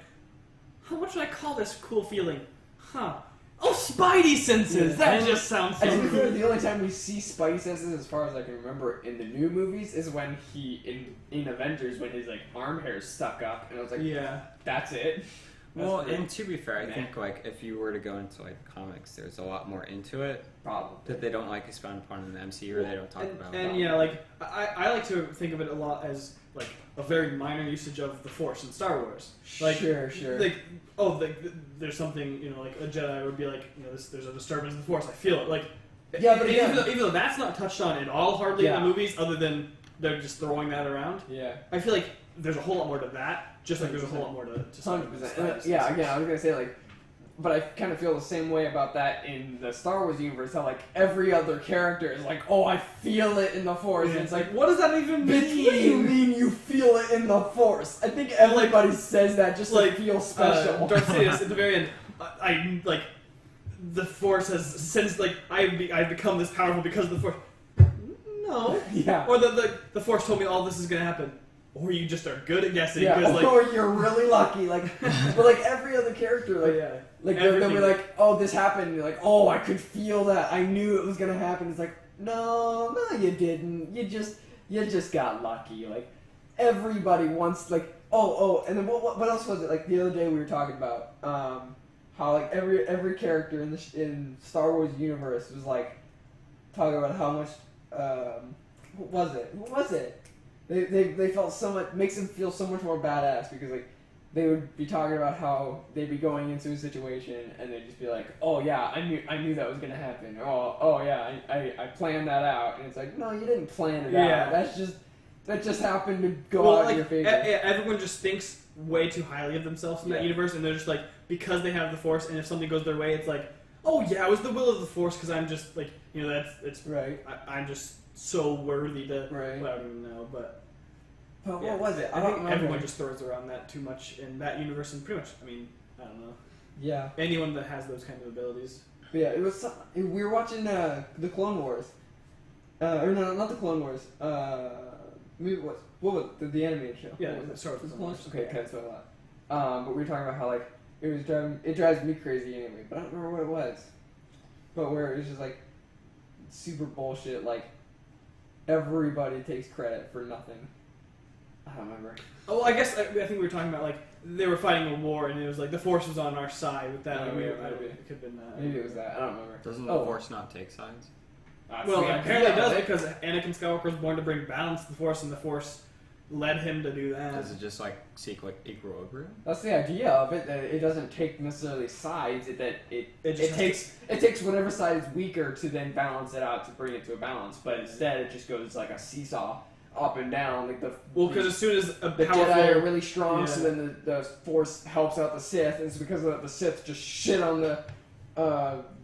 what should I call this cool feeling? Huh? Oh, Spidey senses. That just sounds so And to be fair, cool. the only time we see Spidey senses, as far as I can remember, in the new movies, is when he in Avengers when his like arm hair is stuck up, and I was like, Yeah. that's it. Well, and to be fair, I think like if you were to go into like comics, there's a lot more into it. Probably. That they don't like expand upon in the MCU or they don't talk about. And yeah, like I like to think of it a lot as like a very minor usage of the Force in Star Wars. Like, sure. Like, there's something, like a Jedi would be like, there's a disturbance in the Force. I feel it. Like, yeah, but even though that's not touched on at all, hardly in the movies, other than they're just throwing that around. Yeah. I feel like there's a whole lot more to that. Just like there's a whole lot more to 100%. Yeah, again, I was gonna say like. But I kind of feel the same way about that in the Star Wars universe. How like every other character is like, oh, I feel it in the Force. Yeah. And it's like, what does that even mean? What do you mean you feel it in the Force? I think everybody says that just to feel special. Darth Sidious at the very end, I like the Force has since like I've become this powerful because of the Force. No. Yeah. Or the Force told me all this is gonna happen. Or you just are good at guessing. Yeah. Like, or you're really lucky. Like, but like every other character, like, like they'll be like, oh, this happened. And you're like, oh, I could feel that. I knew it was gonna happen. It's like, no, you didn't. You just got lucky. Like, everybody wants like, oh, and then what else was it? Like the other day we were talking about how like every character in Star Wars universe was like talking about how much what was it? They felt so much, makes them feel so much more badass because like they would be talking about how they'd be going into a situation and they'd just be like, oh yeah, I knew that was gonna happen. Oh yeah, I planned that out. And it's like, no, you didn't plan it out. That just happened to go out in your favor. Everyone just thinks way too highly of themselves in that universe, and they're just like, because they have the Force, and if something goes their way, it's like, oh yeah, it was the will of the Force because I'm just like, it's right. I'm just so worthy to. Right. Well, I don't even know, but what was it? I think everyone just throws around that too much in that universe, and pretty much, I don't know. Yeah. Anyone that has those kind of abilities. But yeah, it was. We were watching the Clone Wars. Or no, not the Clone Wars. What was it? The animated show. Yeah, Star Wars. Clone Wars. Okay, that's what I thought. But we were talking about how like it drives me crazy anyway. But I don't remember what it was. But where it was just like super bullshit. Like everybody takes credit for nothing. I don't remember. Oh, I guess I think we were talking about like they were fighting a war and it was like the Force was on our side with that. Maybe. It could have been that. Maybe it was that. I don't remember. Doesn't the Force not take sides? Well, apparently it does because Anakin Skywalker was born to bring balance to the Force, and the Force led him to do that. Does it just like seek like equilibrium? That's the idea of it. That it doesn't take necessarily sides. It takes whatever side is weaker to then balance it out to bring it to a balance. But instead, it just goes like a seesaw up and down. Like because as soon as the Jedi are really strong, so then the Force helps out the Sith, and it's because of that the Sith just shit on the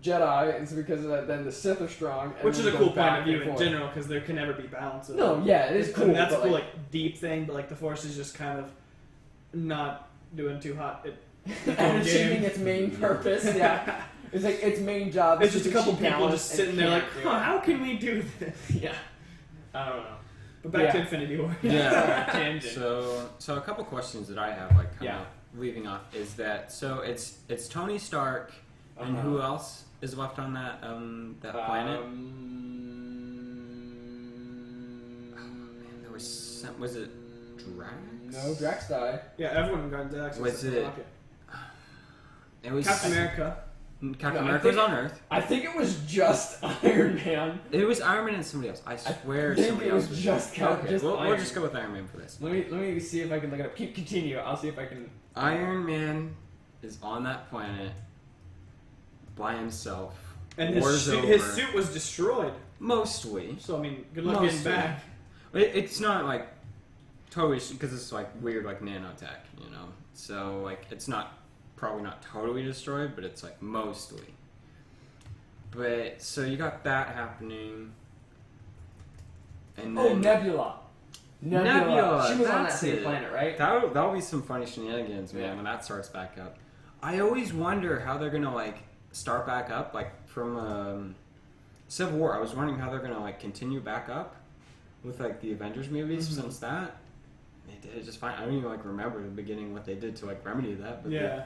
Jedi, and so because of that, then the Sith are strong. And which is a cool point of view in general, because there can never be balance. No, yeah, it is cool. And that's a cool, like deep thing, but like the Force is just kind of not doing too hot. And achieving its main purpose. Yeah, it's like its main job. It's just a couple people just sitting there like, how can we do this? Yeah, I don't know. But back to Infinity War. Yeah. So a couple questions that I have, like kind of leaving off, is that so it's Tony Stark, and who else is left on that planet? There was it Drax? No, Drax died. Yeah, everyone got Drax. Was it? Rocket. It was Captain America. Captain America was on Earth. I think it was just Iron Man. It was Iron Man and somebody else. I swear I think somebody it was else was just Captain. Okay, we'll just go with Iron Man for this. Let me see if I can look it up. Continue. I'll see if I can. Iron Man is on that planet by himself. And his suit was destroyed. Mostly. So, good luck getting back. It's not, like, totally, because it's, like, weird, like, nanotech, So, like, it's probably not totally destroyed, but it's, like, mostly. But, so you got that happening. And then... Nebula. She was on that same planet, right? That'll be some funny shenanigans, man, when that starts back up. I always wonder how they're gonna, like, start back up, like, from Civil War. I was wondering how they're gonna, like, continue back up with, like, the Avengers movies since that. They did it just fine. I don't even, like, remember the beginning what they did to, like, remedy that, but they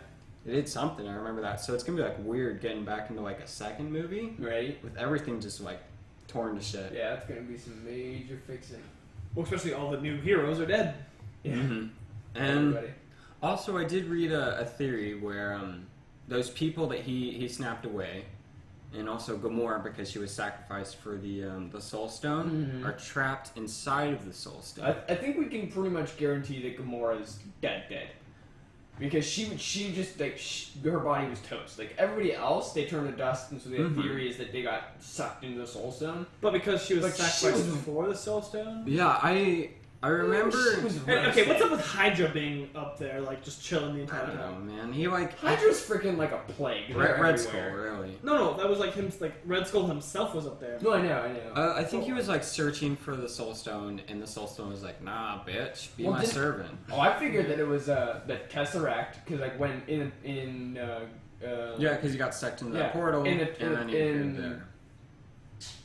did something. I remember that. So it's gonna be, like, weird getting back into, like, a second movie. Right. With everything just, like, torn to shit. Yeah, it's gonna be some major fixing. Well, especially all the new heroes are dead. Yeah. Mm-hmm. And Also, I did read a theory where those people that he snapped away, and also Gamora, because she was sacrificed for the Soul Stone, are trapped inside of the Soul Stone. I think we can pretty much guarantee that Gamora is dead. Because she just, like, her body was toast. Like, everybody else, they turned to dust, and so the theory is that they got sucked into the Soul Stone. But because she was Like, sacrificed before the Soul Stone? Yeah, I remember... Okay, what's up with Hydra being up there, like, just chilling the I entire don't know, time? man. He, like... Hydra's freaking like a plague. Red Skull, really. No, that was like him, like, Red Skull himself was up there. No, I know. I think he was, like, searching for the Soul Stone, and the Soul Stone was like, nah, bitch, be my servant. Oh, I figured that it was the Tesseract, because, like, when yeah, because he got sucked into that portal, and then he appeared there.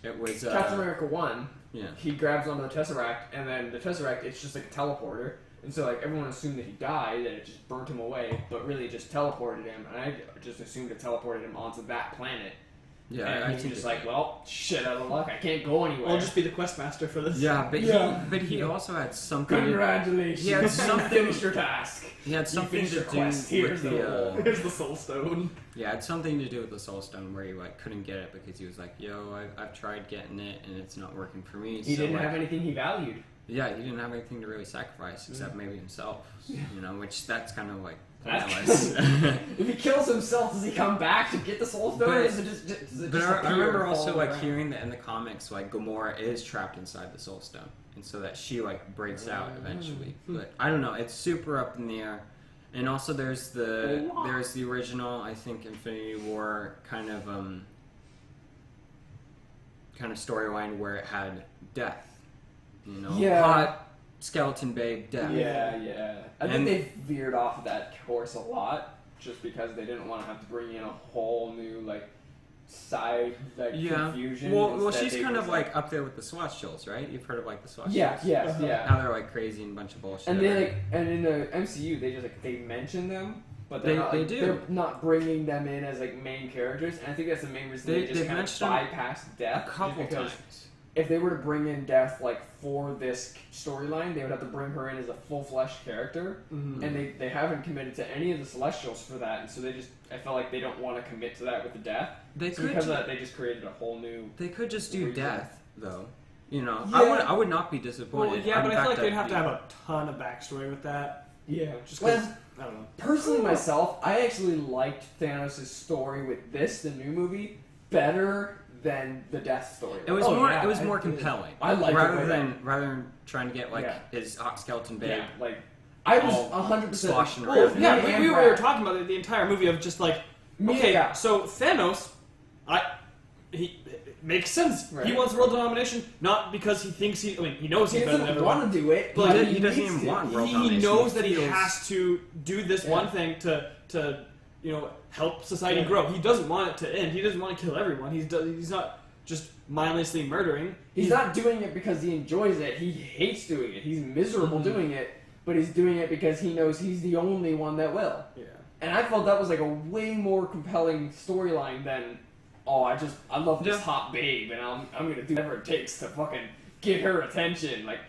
It was... Captain America 1, yeah. he grabs onto the Tesseract, and then the Tesseract, it's just like a teleporter. And so, like, everyone assumed that he died, that it just burnt him away, but really it just teleported him, and I just assumed it teleported him onto that planet. Yeah, and he was just like, well, shit out of luck, I can't go anywhere. I'll just be the quest master for this. Yeah, but he also had something... Congratulations, he had something... finished your task. He had something to do quest. with the... Here's the Soul Stone. Yeah, it had something to do with the Soul Stone where he, like, couldn't get it because he was like, yo, I've tried getting it and it's not working for me. He didn't like, have anything he valued. Yeah, he didn't have anything to really sacrifice except maybe himself. You know, which that's kind of like pointless. If he kills himself, does he come back to get the Soul Stone? Or is it just I remember also like hearing that in the comics, like Gamora is trapped inside the Soul Stone, and so that she like breaks out eventually. But I don't know, it's super up in the air. And also there's the original, I think, Infinity War kind of storyline where it had death. You know, hot skeleton babe death. Yeah. I think they veered off of that course a lot, just because they didn't want to have to bring in a whole new like side confusion. Well, she's kind of like up there with the Celestials, right? You've heard of like the Celestials. Yeah. How they're like crazy and a bunch of bullshit. And they and in the MCU they just like they mention them. But they're not bringing them in as like main characters, and I think that's the main reason they just kind of bypass Death. A couple times. If they were to bring in Death like for this storyline, they would have to bring her in as a full-fledged character, and they haven't committed to any of the Celestials for that, and so I felt like they don't want to commit to that with the Death. Because of that, they just created a whole new. They could just do Death though. You know, yeah. I would not be disappointed. Well, but I feel like they'd have to have a ton of backstory with that. Yeah, just because. I don't know. Personally, myself, I actually liked Thanos' story with the new movie, better than the Death story. It was more compelling. I liked rather than trying to get like his hot skeleton babe. Yeah, like I was 100%. Well, yeah, we were talking about the entire movie of just like, okay, so Thanos, it makes sense. Right. He wants world domination, not because he thinks he knows he's better than everyone. He doesn't want to do it, but he doesn't even want world domination. He knows that he has to do this one thing to help society grow. He doesn't want it to end. He doesn't want to kill everyone. He's not just mindlessly murdering. He's not doing it because he enjoys it. He hates doing it. He's miserable doing it, but he's doing it because he knows he's the only one that will. Yeah. And I felt that was like a way more compelling storyline than, I love this hot babe, and I'm gonna do whatever it takes to fucking get her attention. Like,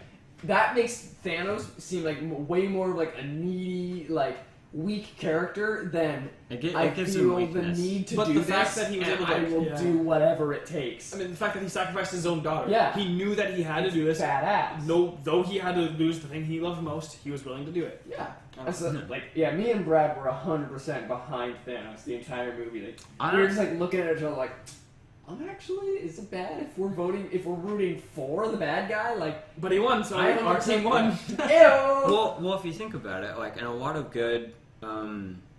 that makes Thanos seem like way more like a needy, like, weak character than I feel the need to do this, that he was able to, I will do whatever it takes. I mean, the fact that he sacrificed his own daughter. Yeah. He knew that he had to do this. Badass. Though he had to lose the thing he loved most, he was willing to do it. Yeah. So, me and Brad were 100% behind Thanos the entire movie. Like, we were just like looking at each other like, is it bad if we're rooting for the bad guy? Like, but he won, so our team won. Well, if you think about it, like in a lot of good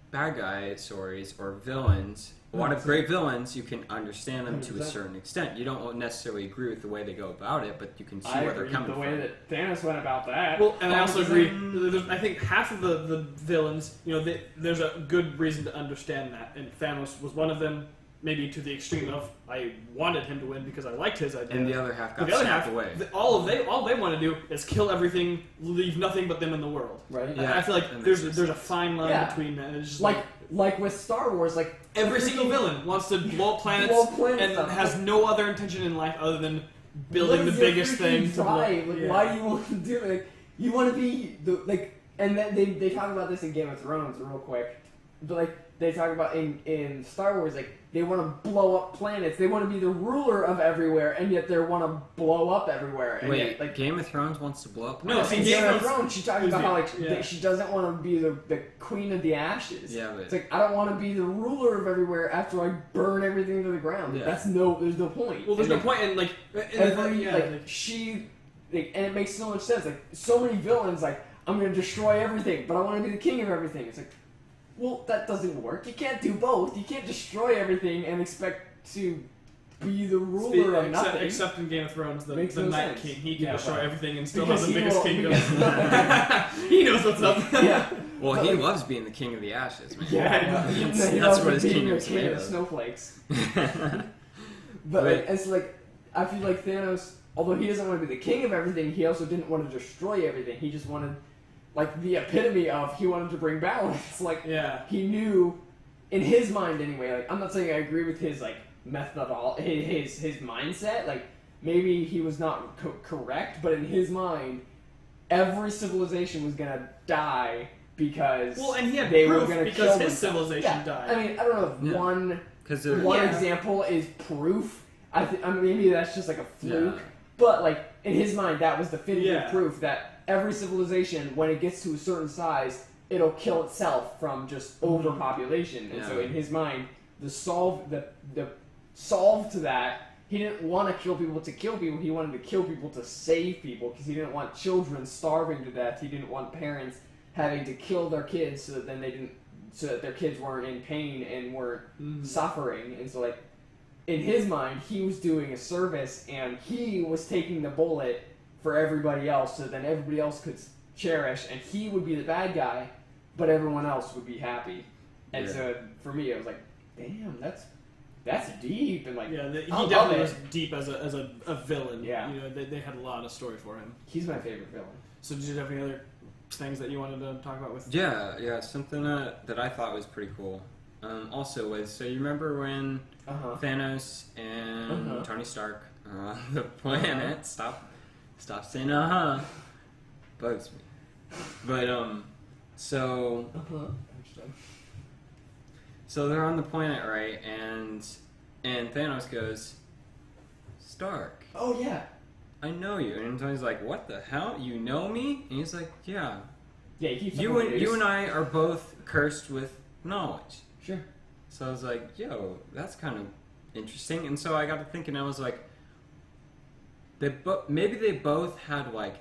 bad guy stories or villains, a lot of great villains, you can understand them 100%. To a certain extent. You don't necessarily agree with the way they go about it, but you can see where they're coming from. The way that Thanos went about that. Well, and I also agree. I think half of the villains, there's a good reason to understand that, and Thanos was one of them. Maybe to the extreme of I wanted him to win because I liked his idea. And the other half got snapped away. All they want to do is kill everything, leave nothing but them in the world. Right. Yeah. I feel like there's a fine line between that. It's just like with Star Wars, like every single villain wants to blow up planets and has no other intention in life other than building the biggest thing to blow. Why do you want to do it? Like, you want to be and then they talk about this in Game of Thrones real quick, but like they talk about in Star Wars, like they want to blow up planets, they want to be the ruler of everywhere, and yet they want to blow up everywhere. And Wait, yet, like Game of Thrones wants to blow up No, planets? in Game of Thrones, she talks about how like yeah. she doesn't want to be the queen of the ashes. Yeah, but It's like I don't want to be the ruler of everywhere after I burn everything to the ground. Yeah. There's no point. Well, there's And, no point in like every yeah, like she, like, and it makes so much sense. Like so many villains, like I'm gonna destroy everything, but I want to be the king of everything. It's like, well, that doesn't work. You can't do both. You can't destroy everything and expect to be the ruler of nothing. Except in Game of Thrones, the Makes no Night sense. King, he can Yeah, destroy but- everything and still because have the he biggest will- kingdom. because- He knows what's up. Yeah. well, But, he like- loves being the king of the ashes, man. Yeah, That's what his kingdom's king made of of. snowflakes. yeah, But Wait. like, it's like I feel like Thanos, although he doesn't want to be the king of everything, he also didn't want to destroy everything. He just wanted, like, the epitome of he wanted to bring balance. Like Yeah. he knew, in his mind anyway. Like I'm not saying I agree with his like his mindset. Like maybe he was not correct, but in his mind, every civilization was gonna die because Well, and he had they were proof gonna because kill his themselves. civilization Yeah. died. I mean, I don't know if Yeah. one because Yeah. example is proof. I mean, maybe that's just like a fluke. Yeah. But like in his mind, that was definitive Yeah. proof that every civilization, when it gets to a certain size, it'll kill itself from just overpopulation. And so Yeah. in his mind, the solve to that, he didn't want to kill people to kill people. He wanted to kill people to save people because he didn't want children starving to death. He didn't want parents having to kill their kids so that their kids weren't in pain and weren't suffering. And so like in his mind, he was doing a service and he was taking the bullet for everybody else so then everybody else could cherish and he would be the bad guy, but everyone else would be happy. And Yeah. so for me, I was like, damn, that's deep. And like, Yeah, he I love definitely it. was deep as a villain. Yeah. You know, they had a lot of story for him. He's my favorite villain. So did you have any other things that you wanted to talk about with? yeah, something that I thought was pretty cool. Also was, so you remember when Thanos and Tony Stark are on the planet? Stop saying bugs me. But so they're on the planet, right? And Thanos goes, Stark, Oh yeah, I know you. And Tony's like, what the hell? You know me? And he's like, yeah. yeah. He keeps You and I are both cursed with knowledge. sure. So I was like, yo, that's kind of interesting. And so I got to thinking, I was like, maybe they both had like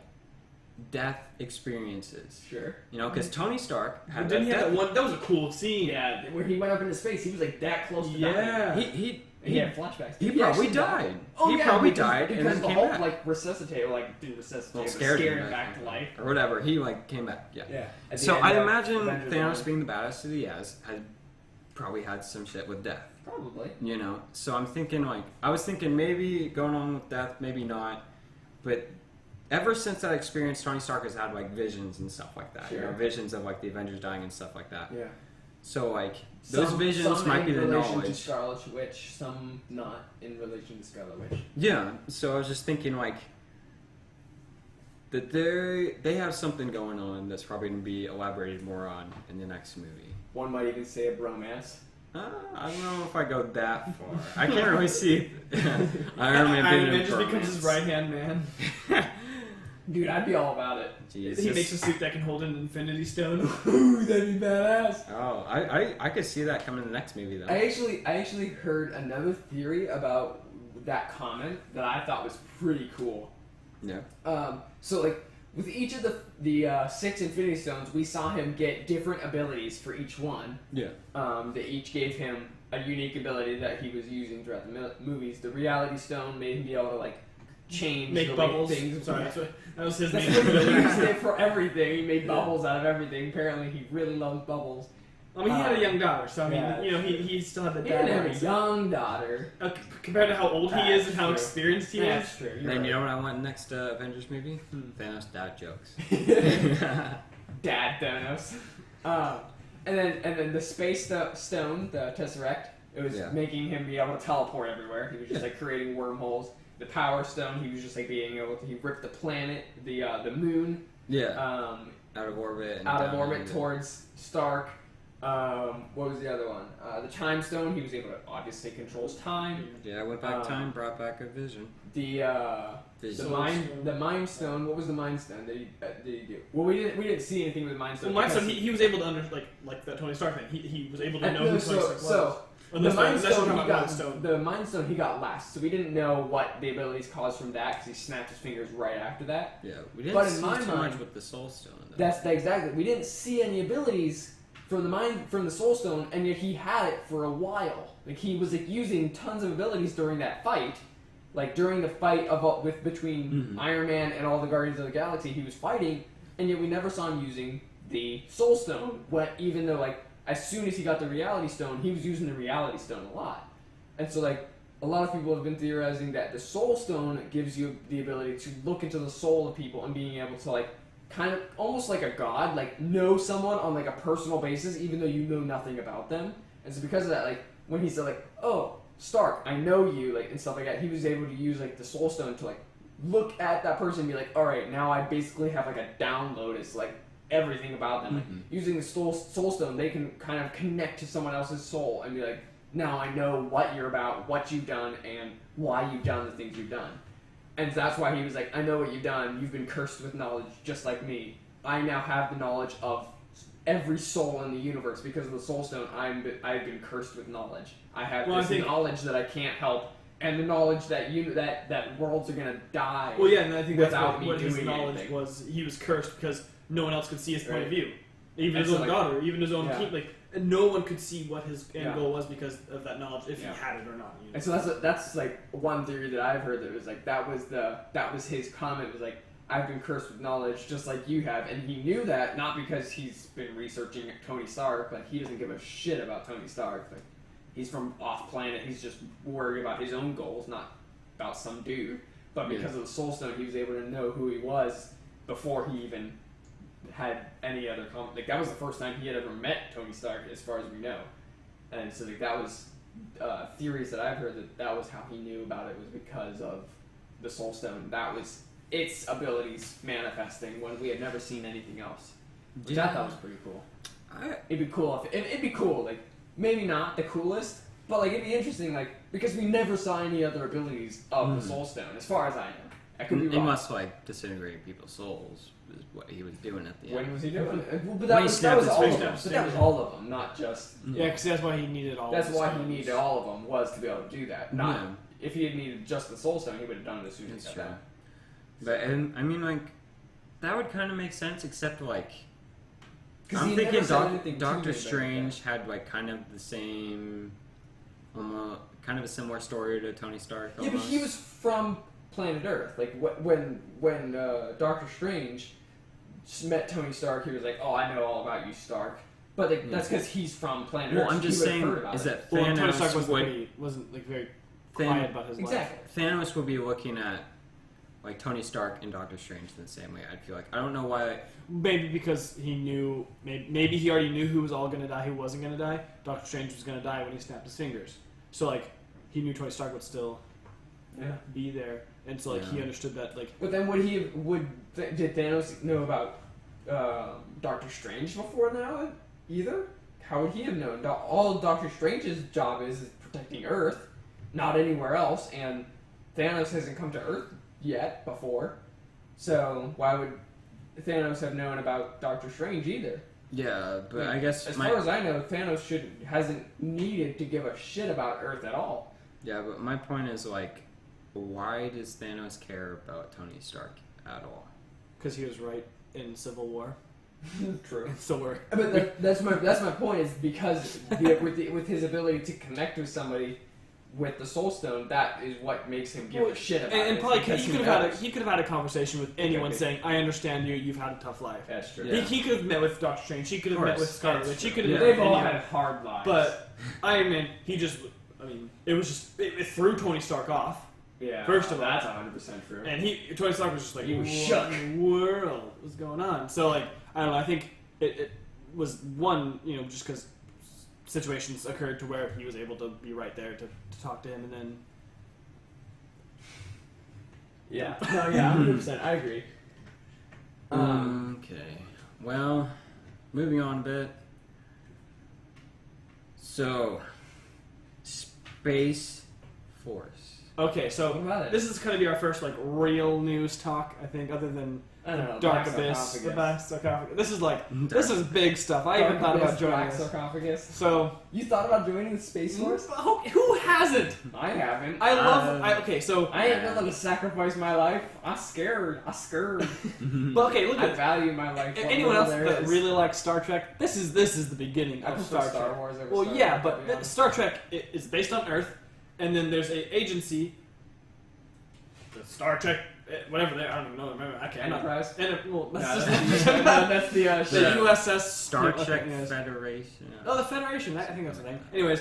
death experiences. Sure. You know, because Tony Stark had Didn't he have death. that one? That was a cool scene. Yeah, where he went up into space, he was like that close to dying. Yeah. He had flashbacks. he probably actually died. Oh, he yeah, probably because- died because and then the came Hulk, back. like resuscitate, like didn't resuscitate, Well, but scared scared him him back to life. or whatever. He like came back. Yeah. Yeah. At the So end I of imagine Avengers Thanos One. being the badass that he has had probably had some shit with death. Probably. You know, so I'm thinking like I was thinking maybe going on with death, maybe not, but ever since that experience, Tony Stark has had like visions and stuff like that. You know, Sure. visions of like the Avengers dying and stuff like that. Yeah. So like those visions some might in be the relation to knowledge. Scarlet Witch, some not in relation to Scarlet Witch. Yeah. So I was just thinking like that they have something going on that's probably going to be elaborated more on in the next movie. One might even say a bromance. I don't know if I go that far. I can't really see Iron Man being Man in just becomes his bromance. right hand man. Dude, I'd be all about it. Jeez, He just- makes a suit that can hold an Infinity Stone. Ooh, that'd be badass. Oh, I could see that coming in the next movie though. I actually heard another theory about that comment that I thought was pretty cool. Yeah. So like with each of the 6 Infinity Stones, we saw him get different abilities for each one. Yeah. That each gave him a unique ability that he was using throughout the movies. The Reality Stone made him be able to like change Make the bubbles. way things. Sorry, that was his That's name. what he used it for everything. He made bubbles out of everything. Apparently, he really loves bubbles. I mean, he had a young daughter, so I mean, Yeah. you know, he still had the He didn't dad. have a rights. young daughter. Compared to how old he is and how That's true. experienced he is. That's true. Then you know what I want next Avengers movie? Thanos dad jokes. Dad Thanos. And then the Space Stone, the Tesseract, it was Yeah. making him be able to teleport everywhere. He was just like creating wormholes. The Power Stone, he was just like being able to. He ripped the planet, the moon. Yeah. out of orbit. And out of down orbit into- towards Stark. What was the other one? The Time Stone. He was able to obviously controls time. Yeah, went back time, brought back a vision. The Mind Stone. What was the Mind Stone that he do? Well, we didn't see anything with the Mind Stone. Well, Mind Stone, he was able to like that Tony Stark thing. He was able to know who Tony Stark was. The Mind Stone he got last, so we didn't know what the abilities caused from that because he snapped his fingers right after that. Yeah, we didn't But in see my too mind, much with the Soul Stone. Though. That's exactly. We didn't see any abilities from the Soul Stone, and yet he had it for a while. Like he was using tons of abilities during that fight. Like during the fight between Iron Man and all the Guardians of the Galaxy, he was fighting, and yet we never saw him using the Soul Stone. Even though as soon as he got the Reality Stone, he was using the Reality Stone a lot. And so a lot of people have been theorizing that the Soul Stone gives you the ability to look into the soul of people and being able to kind of almost like a god, know someone on a personal basis, even though you know nothing about them. And so because of that, when he said oh, Stark, I know you, and stuff like that, he was able to use the Soul Stone to look at that person and be all right, now I basically have a download. It's everything about them. Using the Soul Stone, they can kind of connect to someone else's soul and be now I know what you're about, what you've done, and why you've done the things you've done. And that's why he was I know what you've done. You've been cursed with knowledge just like me. I now have the knowledge of every soul in the universe because of the Soul Stone. I've been cursed with knowledge. I have this knowledge that I can't help, and the knowledge that that worlds are gonna die. Well, yeah, and I think that's without what his doing knowledge anything. was. He was cursed because no one else could see his point of Right. view. Even And his so, own daughter, even his own king, and no one could see what his end Yeah. goal was because of that knowledge, if Yeah. he had it or not. You know? And so that's one theory that I've heard that was that was his comment was I've been cursed with knowledge just like you have, and he knew that not because he's been researching Tony Stark. He doesn't give a shit about Tony Stark. He's from off planet. He's just worried about his own goals, not about some dude. But because of the Soul Stone, he was able to know who he was before he even had any other that was the first time he had ever met Tony Stark, as far as we know. And so that was theories that I've heard that was how he knew about it, was because of the Soul Stone. That was its abilities manifesting when we had never seen anything else. Which I thought was pretty cool. It'd be cool it'd be cool. Maybe not the coolest, but it'd be interesting. Because we never saw any other abilities of the Soul Stone, as far as I know. I could be wrong. He must disintegrate people's souls. Is what he was doing at the end. When was he doing it? But When that he was snapped his all of fingers. them. But that was all of them, not just. Yeah, because that's why he needed all. That's of why the he stones. needed all of them, was to be able to do that. Not Yeah. if he had needed just the Soul Stone, he would have done it as soon as That's he got true. that. But and I mean that would kind of make sense, except 'Cause I'm he thinking never said anything to Doctor me about Strange had kind of the same, kind of a similar story to Tony Stark. Yeah, but he was from planet Earth. When Doctor Strange met Tony Stark, he was oh, I know all about you, Stark. But that's because he's from planet Earth. Well, I'm so just he would've saying, heard about is it. that Well, Tony Stark Thanos wasn't very quiet about his life. Exactly. Thanos would be looking at Tony Stark and Doctor Strange in the same way. I'd feel I don't know why. Maybe because he knew, maybe he already knew who was all going to die, who wasn't going to die. Doctor Strange was going to die when he snapped his fingers. So, he knew Tony Stark would still be there. And so, he understood that, But then did Thanos know about Doctor Strange before now, either? How would he have known? All Doctor Strange's job is protecting Earth, not anywhere else, and Thanos hasn't come to Earth yet before. So, why would Thanos have known about Doctor Strange either? Yeah, but I guess as far as I know, Thanos hasn't needed to give a shit about Earth at all. Yeah, but my point is why does Thanos care about Tony Stark at all? because he was right in Civil War. True. So we're... But that's my point, is because with his ability to connect with somebody with the Soul Stone, that is what makes him give a shit about it. And probably because he could have had a conversation with anyone saying, "I understand you. You've had a tough life." That's true. Yeah. He could have met with Doctor Strange. He could have met with Scarlet Witch. He could have met They've with all anyone. had hard lives. But Iron Man, it was just it threw Tony Stark off. yeah, first of all, that's 100% true. And Tony Stark was just like, He was what shook. in the world was going on? So, I don't know, I think it was one, just because situations occurred to where he was able to be right there to talk to him, and then... Yeah. No, yeah, 100%. I agree. Okay. Well, moving on a bit. So, Space Force. Okay, so What about it? this is going to be our first like real news talk, I think, other than I don't know. Dark Black Abyss, sarcophagus. the Black Sarcophagus. This is big stuff. I even thought about joining Black this. sarcophagus. So You thought about joining the Space Force? who hasn't? I haven't. I love. Okay, so I ain't willing to sacrifice my life. I'm scared. but okay, look I at value my life. anyone else that really likes Star Trek. This is the beginning I of prefer Star Trek. Wars over Well, Star yeah, Trek, but to be honest. Star Trek is based on Earth, and then there's a agency. The Star Trek, whatever they, I don't even know. Remember? Okay, I'm not. Enterprise? Well, No, that's that's the the ship. USS Star okay, Trek anyways. Federation. Oh, the Federation. I think that's the name. Anyways,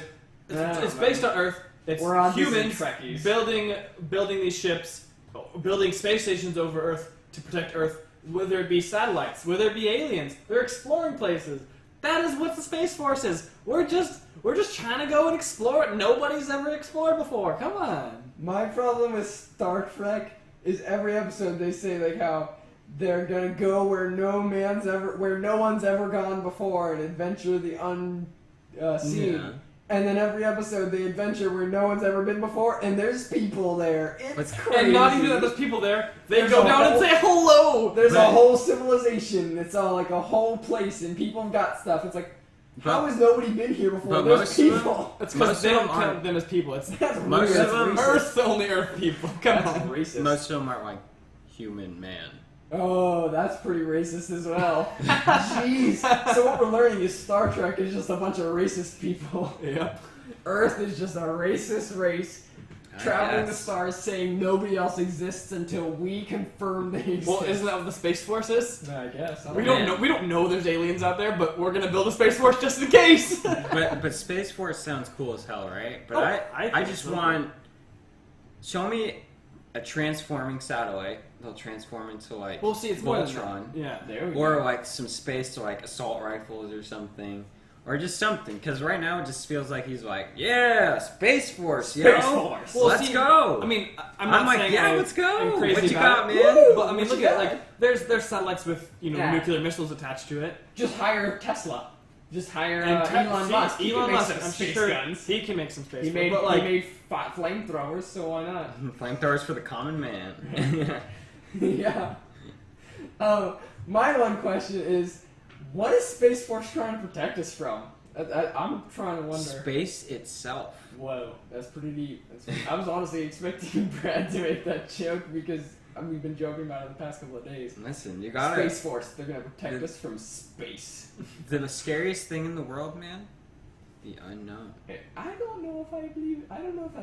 No, it's no. based on Earth. It's We're on humans Trekkies. building these ships, building space stations over Earth to protect Earth. Whether it be satellites, whether it be aliens, they're exploring places. That is what the Space Force is. We're just trying to go and explore it. Nobody's ever explored before. Come on. My problem with Star Trek is every episode they say like how they're gonna go where no one's ever gone before and adventure the unseen. Yeah. And then every episode they adventure where no one's ever been before and there's people there. It's crazy. And not even that there's people there. They There's go a down and whole- say hello. There's a Right. whole civilization. It's all like a whole place and people have got stuff. It's like, how But- has nobody been here before? but There's most of them- people. It's Most because they of don't them count aren't. them as people. It's That's Most weird. of That's them- racist. Earth's the only Earth people. Come That's on. racist. Most of them aren't like human man. Oh, that's pretty racist as well. Jeez. So what we're learning is Star Trek is just a bunch of racist people. Yep. Earth is just a racist race I traveling the guess. stars saying nobody else exists until we confirm they exist. Well, isn't that what the Space Force is? I guess. I We know. don't know. We don't know there's aliens out there, but we're gonna build a Space Force just in case. But Space Force sounds cool as hell, right? But Oh, I think just so. want show me a transforming satellite. They'll transform into like Well, see, it's more than Voltron, that. Yeah. There we or go. like some space like assault rifles or something. Or just something, because right now it just feels like he's like, yeah, Space Force, yo, Space Force. Well, let's see, go. I mean, I'm not like, saying yeah, I- let's go. I'm crazy What you about got, it. man? Woo! But I mean, What look you at got? like there's satellites with Yeah. nuclear missiles attached to it. Just hire Tesla. Just hire And Elon Musk. He can Elon make Musk, some I'm space sure guns. he can make some space. He guns, made, but like, he made flamethrowers, so why not? Flamethrowers for the common man. Yeah. My one question is, what is Space Force trying to protect us from? I'm trying to wonder. Space itself. Whoa, that's pretty deep. I was honestly expecting Brad to make that joke because we've been joking about it the past couple of days. Listen, you got Space Force, they're gonna protect The- us from space. The scariest thing in the world, man. The unknown. I don't know if I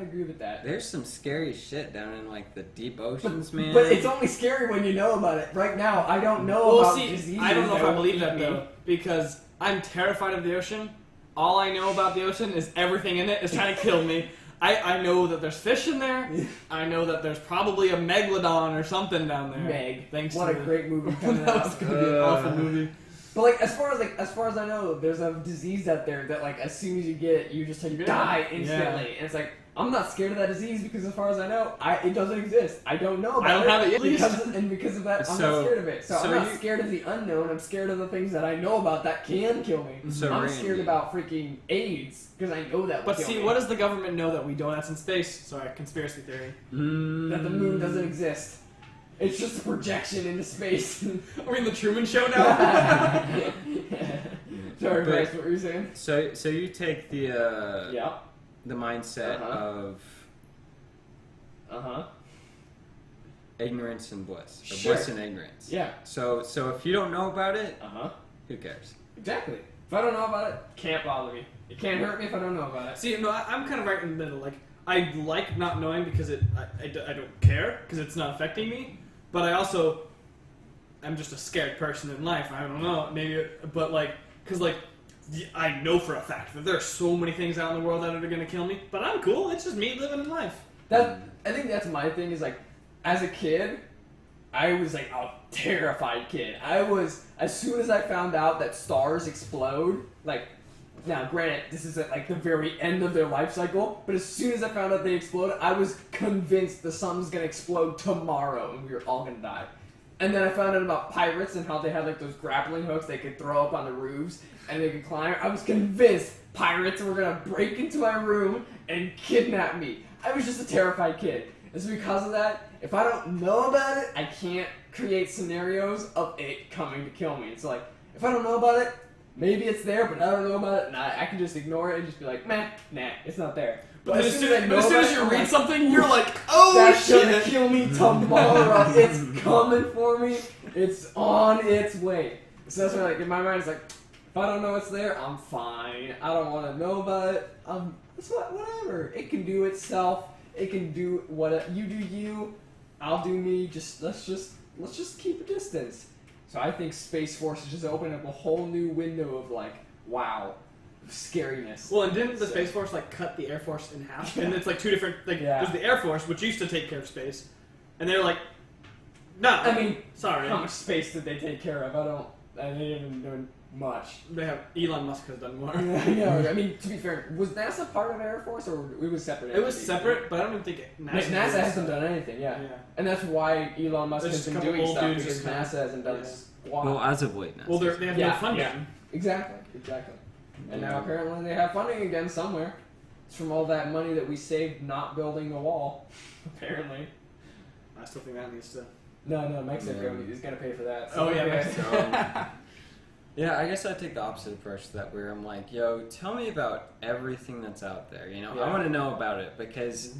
agree with that. There's some scary shit down in like the deep oceans, man. But it's only scary when you know about it. Right now, I don't know well, about see, diseases. I don't know if I will believe eat that me. though, because I'm terrified of the ocean. All I know about the ocean is everything in it is trying to kill me. I know that there's fish in there. I know that there's probably a megalodon or something down there. Meg. Thanks What to a the- great movie coming that was out. gonna be an awful movie. But like as far as I know, there's a disease out there that like as soon as you get it, you just like You're die gonna- instantly. yeah. And it's like I'm not scared of that disease because as far as I know, it doesn't exist. I don't know about I don't have it at least. because of that, I'm So- not scared of it. So so I'm not you- scared of the unknown. I'm scared of the things that I know about that can kill me. So I'm Randy- scared about freaking AIDS because I know that will But kill see, me. what does the government know that we don't? That's in space. Sorry, conspiracy theory. That the moon doesn't exist. It's just a projection into space. Are we in the Truman Show now? Sorry, But- Bryce, what were you saying? So you take the Yeah. the mindset Uh-huh. of Uh-huh. ignorance and bliss, or Sure. bliss and ignorance. Yeah. So if you don't know about it, Uh-huh. who cares? Exactly. If I don't know about it, can't bother me. It can't hurt me if I don't know about it. See, no, I'm kind of right in the middle. Like, I like not knowing because I don't care because it's not affecting me. But I also, I'm just a scared person in life. I don't know, maybe, but like, because like, I know for a fact that there are so many things out in the world that are going to kill me. But I'm cool. It's just me living in life. I think that's my thing is like, as a kid, I was like a terrified kid. I was, as soon as I found out that stars explode, like, now granted, this is at like the very end of their life cycle, but as soon as I found out they exploded, I was convinced the sun's gonna explode tomorrow and we were all gonna die. And then I found out about pirates and how they had like those grappling hooks they could throw up on the roofs and they could climb. I was convinced pirates were gonna break into my room and kidnap me. I was just a terrified kid. It's because of that, if I don't know about it, I can't create scenarios of it coming to kill me. It's like, if I don't know about it, maybe it's there, but I don't know about it, and I can just ignore it and just be like, nah, it's not there. But as soon as you read something, you're like, oh that's shit! That's gonna kill me tomorrow. It's coming for me. It's on its way. So that's why, like, in my mind, it's like, if I don't know it's there, I'm fine. I don't want to know about it. It's whatever. It can do itself. It can do what you do. You, I'll do me. Let's just keep a distance. So I think Space Force is just opening up a whole new window of like, wow. Scariness. Well, and didn't the Space Force like cut the Air Force in half? And it's like two different. Like, there's the Air Force, which used to take care of space, and they're like, no. I mean, sorry. How much space did they take care of? They didn't do much. They have Elon Musk has done more. Yeah, I mean, to be fair, was NASA part of Air Force or it was separate? It was separate, but I don't even think NASA hasn't done anything. Yeah, and that's why Elon Musk has been doing stuff because NASA hasn't done squat. Well, as of late, well, they have no funding. Yeah. Exactly. And now apparently they have funding again somewhere. It's from all that money that we saved not building the wall. Apparently. I still think that needs to... No, Mexico is going to pay for that. So Mexico. Yeah, I guess I take the opposite approach to that where I'm like, yo, tell me about everything that's out there. You know, I want to know about it because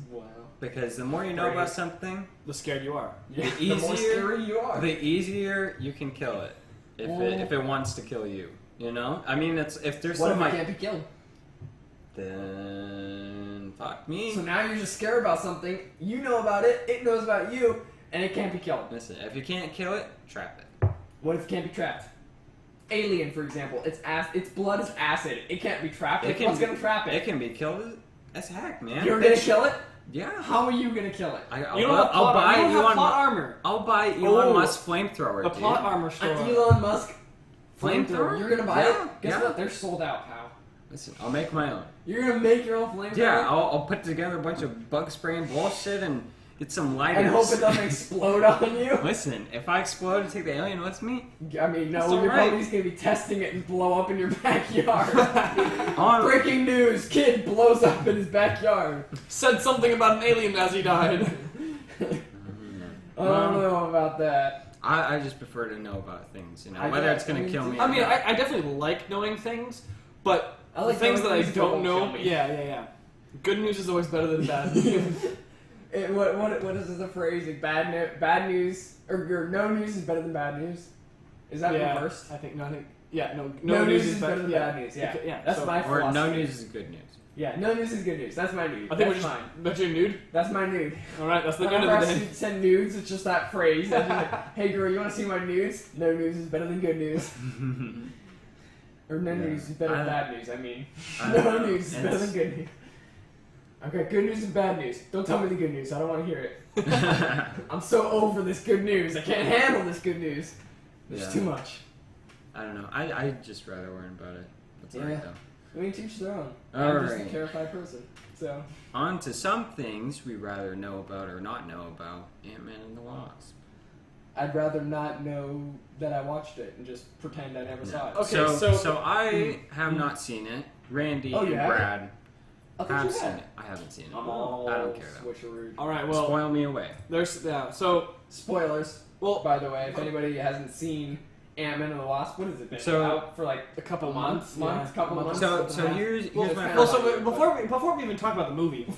the more you know about something... The scared you are. Yeah, the more scary you are. The easier you can kill it if it wants to kill you. You know? I mean, if there's what some if it can't be killed? Then fuck me. So now you're just scared about something. You know about it. It knows about you, and it can't be killed. Listen, if you can't kill it, trap it. What if it can't be trapped? Alien, for example, its blood is acid. It can't be trapped. What's gonna trap it? It can be killed as heck, man. You're gonna kill it? Yeah. How are you gonna kill it? I'll buy plot armor. I'll buy Elon Musk's flamethrower. A plot armor store. An Elon Musk flamethrower? You're gonna buy it? Guess what? They're sold out, pal. Listen, I'll make my own. You're gonna make your own flamethrower? Yeah, I'll put together a bunch of bug spray and bullshit and get some lighters. And hope it doesn't explode on you? Listen, if I explode and take the alien with me... I mean, no, you're probably just gonna be testing it and blow up in your backyard. Breaking news, kid blows up in his backyard. Said something about an alien as he died. I don't know about that. I just prefer to know about things, you know, whether it's going to kill me. I mean, I definitely like knowing things, but I like things that I don't know. Yeah. Good news is always better than bad news. What is the phrase? Like bad news or no news is better than bad news. Is that reversed? I think no news is better than bad news. Yeah, that's my philosophy. Or no news is good news. Yeah, no news is good news. That's my nude. I think that's mine. That's your nude? That's my nude. Alright, that's the nude Whenever of the day. I send nudes, it's just that phrase. Just like, hey girl, you want to see my nudes? No news is better than good news. Or no news is better than bad news, I mean. No news is better than good news. Okay, good news and bad news. Don't tell me the good news. I don't want to hear it. I'm so over this good news. I can't handle this good news. There's too much. I don't know. I'd just rather learn about it. That's alright though. I mean, teach their own. I'm just a terrified person. So. On to some things we rather know about or not know about Ant-Man and the Wasp. I'd rather not know that I watched it and just pretend I never saw it. Okay, so I have not seen it. Randy and Brad have seen it. I haven't seen it. I don't care though. Alright, well. Spoil me away. So. Spoilers. Well, by the way, if anybody hasn't seen Ant-Man and the Wasp, what has it been? Out for like a couple months. Couple months. So here's my well, so before we even talk about the movie,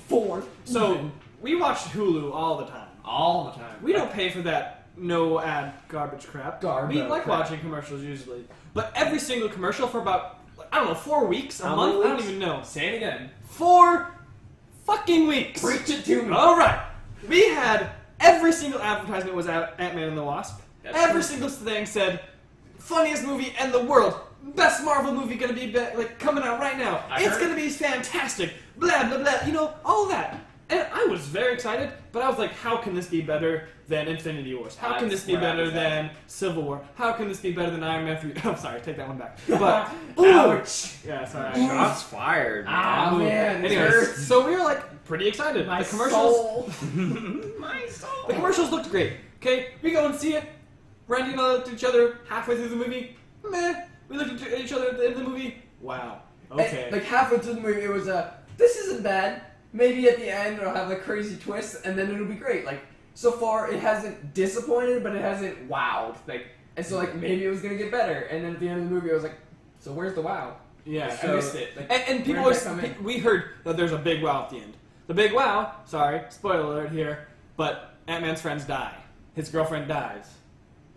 so we watch Hulu all the time. All the time. We don't pay for that no ad garbage crap. We like watching commercials usually, but every single commercial for about 4 weeks, a month. I don't even know. Say it again. 4 fucking weeks. Preach it to me. All right. We had every single advertisement was Ant-Man and the Wasp. Every single thing said. Funniest movie in the world. Best Marvel movie gonna be coming out right now. It's gonna be fantastic. Blah blah blah. You know, all that. And I was very excited, but I was like, how can this be better than Infinity Wars? How can this be better than Civil War? How can this be better than Iron Man 3? I'm sorry, take that one back. But ouch. Yeah, sorry. Shots fired. Ah man. Anyways, so we were like pretty excited. My the commercials. soul. My soul. The commercials looked great. Okay, we go and see it. Randy and I looked at each other halfway through the movie. Meh. We looked at each other at the end of the movie. Wow. Okay. And, like halfway through the movie, it was this isn't bad. Maybe at the end it'll have a crazy twist, and then it'll be great. Like so far, it hasn't disappointed, but it hasn't wowed. Like, and so like maybe it was gonna get better, and then at the end of the movie, I was like, so where's the wow? Yeah, I missed it. Like, and people always, we heard that there's a big wow at the end. The big wow, sorry, spoiler alert here, but Ant-Man's friends die. His girlfriend dies.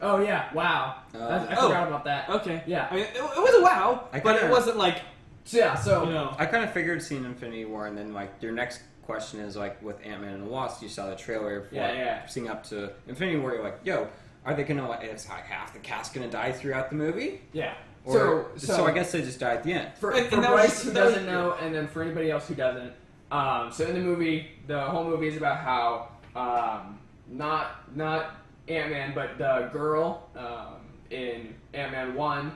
Oh yeah, wow. I forgot about that. Okay. Yeah. I mean, it was a wow, but it wasn't like... So you know. I kind of figured seeing Infinity War, and then like your next question is like with Ant-Man and the Wasp, you saw the trailer for seeing up to Infinity War, you're like, yo, are they gonna like, is like half the cast gonna die throughout the movie? Yeah. Or, so I guess they just die at the end. For Bryce who doesn't know, and then for anybody else who doesn't, so in the movie, the whole movie is about how not Ant-Man, but the girl in Ant-Man 1,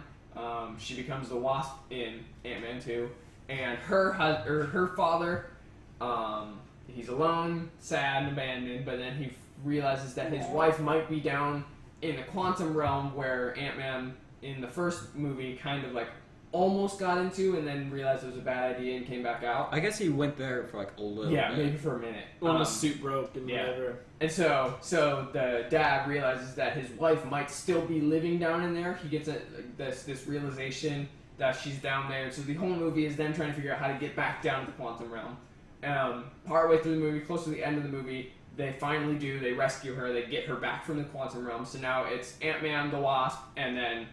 she becomes the Wasp in Ant-Man 2, and her father, he's alone, sad, and abandoned, but then he realizes that his wife might be down in the quantum realm where Ant-Man in the first movie kind of like almost got into, and then realized it was a bad idea and came back out. I guess he went there for like a little bit. Yeah, maybe for a minute. When the suit broke and whatever. And so the dad realizes that his wife might still be living down in there. He gets this realization that she's down there. So the whole movie is then trying to figure out how to get back down to the quantum realm. Partway through the movie, close to the end of the movie, they finally do. They rescue her. They get her back from the quantum realm. So now it's Ant-Man, the Wasp, and then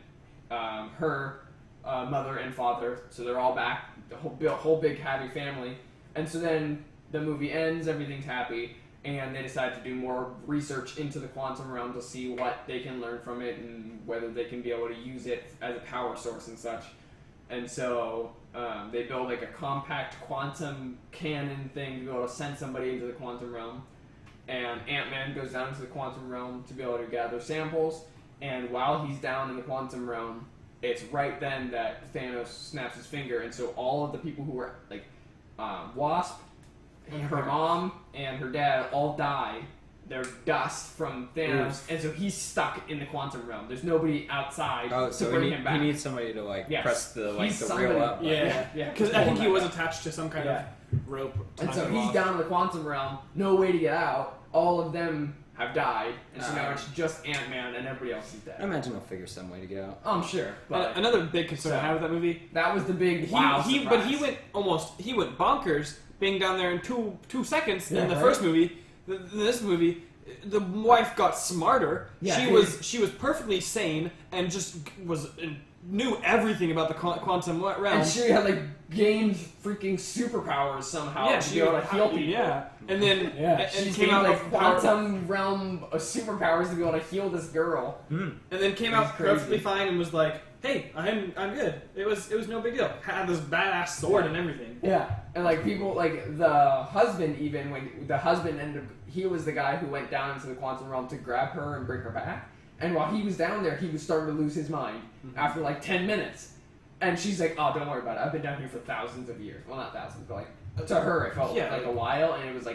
her mother and father. So they're all back. The whole big happy family. And so then the movie ends. Everything's happy. And they decide to do more research into the quantum realm to see what they can learn from it and whether they can be able to use it as a power source and such. And so they build like a compact quantum cannon thing to be able to send somebody into the quantum realm. And Ant-Man goes down into the quantum realm to be able to gather samples. And while he's down in the quantum realm, it's right then that Thanos snaps his finger. And so all of the people who were like Wasp, her mom, and her dad all die. They're dust from Thanos, and so he's stuck in the quantum realm. There's nobody outside to bring him back. He needs somebody to press the reel up. Yeah. Because I think he was attached to some kind of rope. And so he's down in the quantum realm, no way to get out. All of them have died, and so now it's just Ant-Man, and everybody else is dead. I imagine they'll figure some way to get out. I'm sure. But another big concern I had with that movie. That was the big surprise. But he went bonkers being down there in two seconds in the first movie. This movie, the wife got smarter. Yeah, she was perfectly sane and just knew everything about the quantum realm. And she had gained freaking superpowers somehow to be able to heal people. Yeah, and then and came out with quantum realm superpowers to be able to heal this girl. And then came out perfectly fine and was like, "Hey, I'm good. It was no big deal. Had this badass sword and everything." Yeah, and people the husband when the husband ended up, he was the guy who went down into the quantum realm to grab her and bring her back. And while he was down there, he was starting to lose his mind after 10 minutes. And she's like, "Oh, don't worry about it. I've been down here for thousands of years." Well, not thousands, but to her it felt like a while. And it was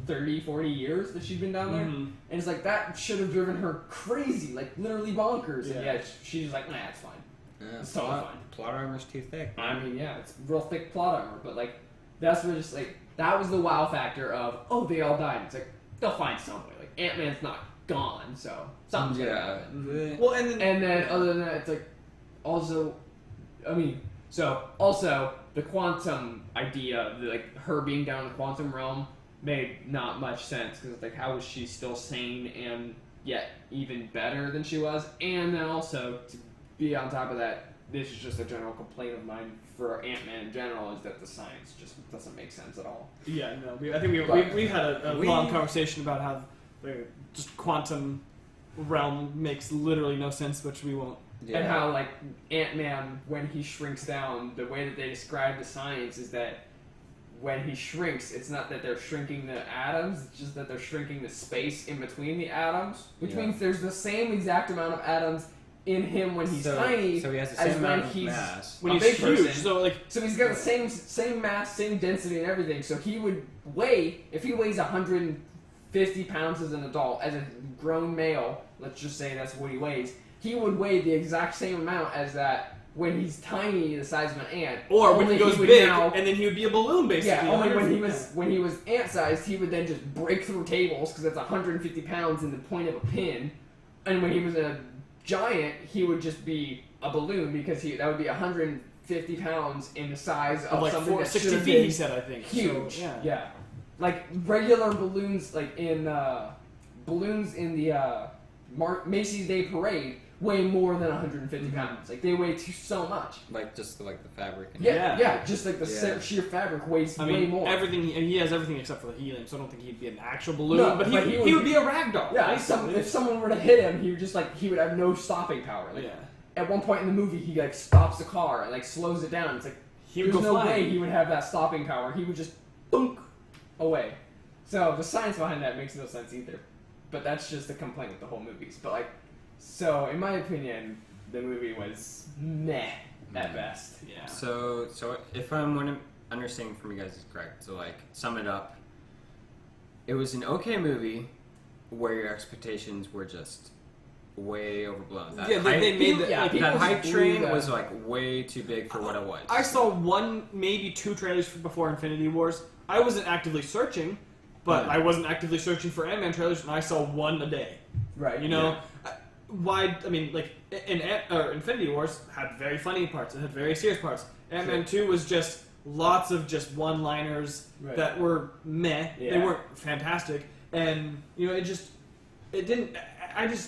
30, 40 years that she'd been down there. And it's that should have driven her crazy, literally bonkers. Yeah. And yet she's like, "Nah, it's fine. Yeah, it's totally fine. Plot armor's too thick." I mean, yeah, it's real thick plot armor. But that's what just that was the wow factor of, oh, they all died. It's they'll find some way. Ant-Man's not gone, so something's gonna happen. Well, and then other than that, it's also, also the quantum idea, her being down in the quantum realm made not much sense because how was she still sane and yet even better than she was? And then also to be on top of that, this is just a general complaint of mine for Ant-Man in general, is that the science just doesn't make sense at all. Yeah, no, I think we had a long conversation about how just quantum realm makes literally no sense, which we won't. Yeah. And how Ant-Man, when he shrinks down, the way that they describe the science is that when he shrinks, it's not that they're shrinking the atoms, it's just that they're shrinking the space in between the atoms, which means there's the same exact amount of atoms in him when he's tiny, so he has the same amount of mass. When he's huge, person. So he's got the same mass, same density, and everything. So he would weigh, if he weighs 50 pounds as an adult, as a grown male, let's just say that's what he weighs, he would weigh the exact same amount as that when he's tiny, the size of an ant. Or only when he goes would big, now, and then he would be a balloon, basically. Yeah, only when he was ant-sized, he would then just break through tables, because that's 150 pounds in the point of a pin. And when he was a giant, he would just be a balloon, because that would be 150 pounds in the size of like something that 60 should have feet, been he said, I think. huge. So, yeah. Like regular balloons, like in balloons in the Macy's Day Parade, weigh more than 150 pounds. Like they weigh so much. Like just like the fabric. And Yeah, just like the sheer fabric weighs way more. Everything, and he has everything except for the helium, so I don't think he'd be an actual balloon. No, but he would be a ragdoll. Yeah, if someone were to hit him, he would have no stopping power. Like, yeah. At one point in the movie, he like stops the car and like slows it down. It's like there's no way he would have that stopping power. He would just boom away. So the science behind that makes no sense either. But that's just a complaint with the whole movies. But like, so in my opinion, the movie was meh at best. Yeah. So if I'm understanding from you guys is correct, so like sum it up, it was an okay movie where your expectations were just way overblown. That they made that hype train was like way too big for what it was. I saw one, maybe two trailers before Infinity Wars. I wasn't actively searching, but I wasn't actively searching for Ant-Man trailers, and I saw one a day. Right. You know, why? I mean, like Infinity Wars had very funny parts. It had very serious parts. Ant-Man 2 was just lots of just one-liners that were meh. Yeah. They weren't fantastic, and you know, I just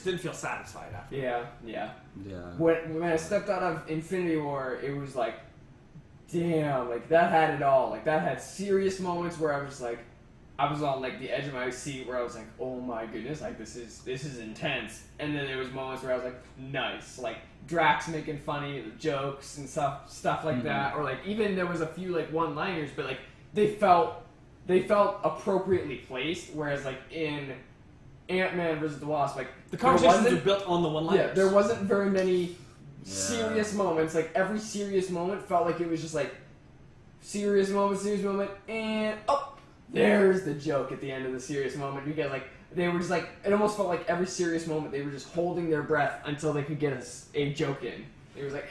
didn't feel satisfied after. Yeah. When I stepped out of Infinity War, it was like, damn, like that had it all. Like that had serious moments where I was like, I was on like the edge of my seat where I was like, oh my goodness, like this is intense. And then there was moments where I was like, nice, like Drax making funny jokes and stuff like that, or like even there was a few like one-liners, but like they felt appropriately placed. Whereas like in Ant-Man vs. the Wasp, like the conversations were built on the one-liners. Yeah, there wasn't very many serious moments. Like every serious moment felt like it was just like serious moment, and there's the joke at the end of the serious moment. Because like they were just like, it almost felt like every serious moment they were just holding their breath until they could get a joke in. It was like,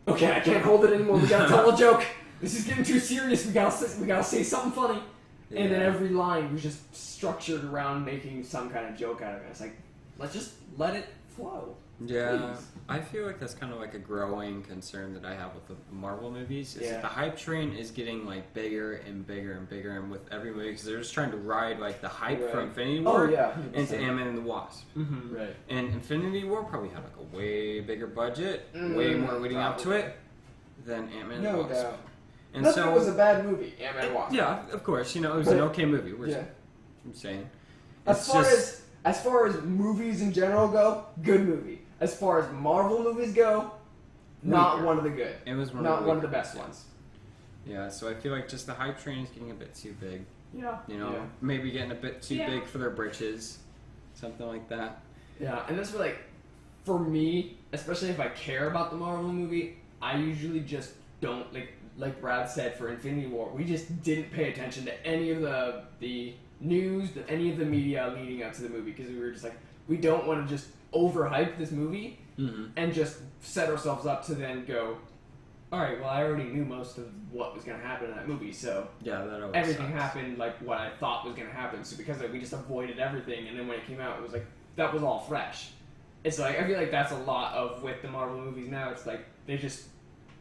okay, I can't hold it anymore. We gotta tell a joke. This is getting too serious. We gotta say something funny. Yeah. And then every line was just structured around making some kind of joke out of it. It's like, let's just let it flow. Yeah, please. I feel like that's kind of like a growing concern that I have with the Marvel movies. Is that the hype train is getting like bigger and bigger and bigger, and with every movie, because they're just trying to ride like the hype from Infinity War into Ant-Man and the Wasp. Mm-hmm. Right. And Infinity War probably had like a way bigger budget, way more leading up to it than Ant-Man and the Wasp. No doubt. And Nothing was a bad movie, Ant-Man and Wasp. Yeah, of course. You know, it was an okay movie. I'm saying. As far as movies in general go, good movie. As far as Marvel movies go, not one of the good. It was one of the best ones. Yeah, so I feel like just the hype train is getting a bit too big. Yeah. You know, maybe getting a bit too big for their britches. Something like that. Yeah, and that's like, for me, especially if I care about the Marvel movie, I usually just don't, like Brad said for Infinity War, we just didn't pay attention to any of the news, any of the media leading up to the movie, because we were just like, we don't want to just overhype this movie and just set ourselves up to then go, alright, well, I already knew most of what was going to happen in that movie, so everything happened like what I thought was going to happen, so because we just avoided everything, and then when it came out, it was like, that was all fresh. It's like, I feel like that's a lot of with the Marvel movies now, it's like, they just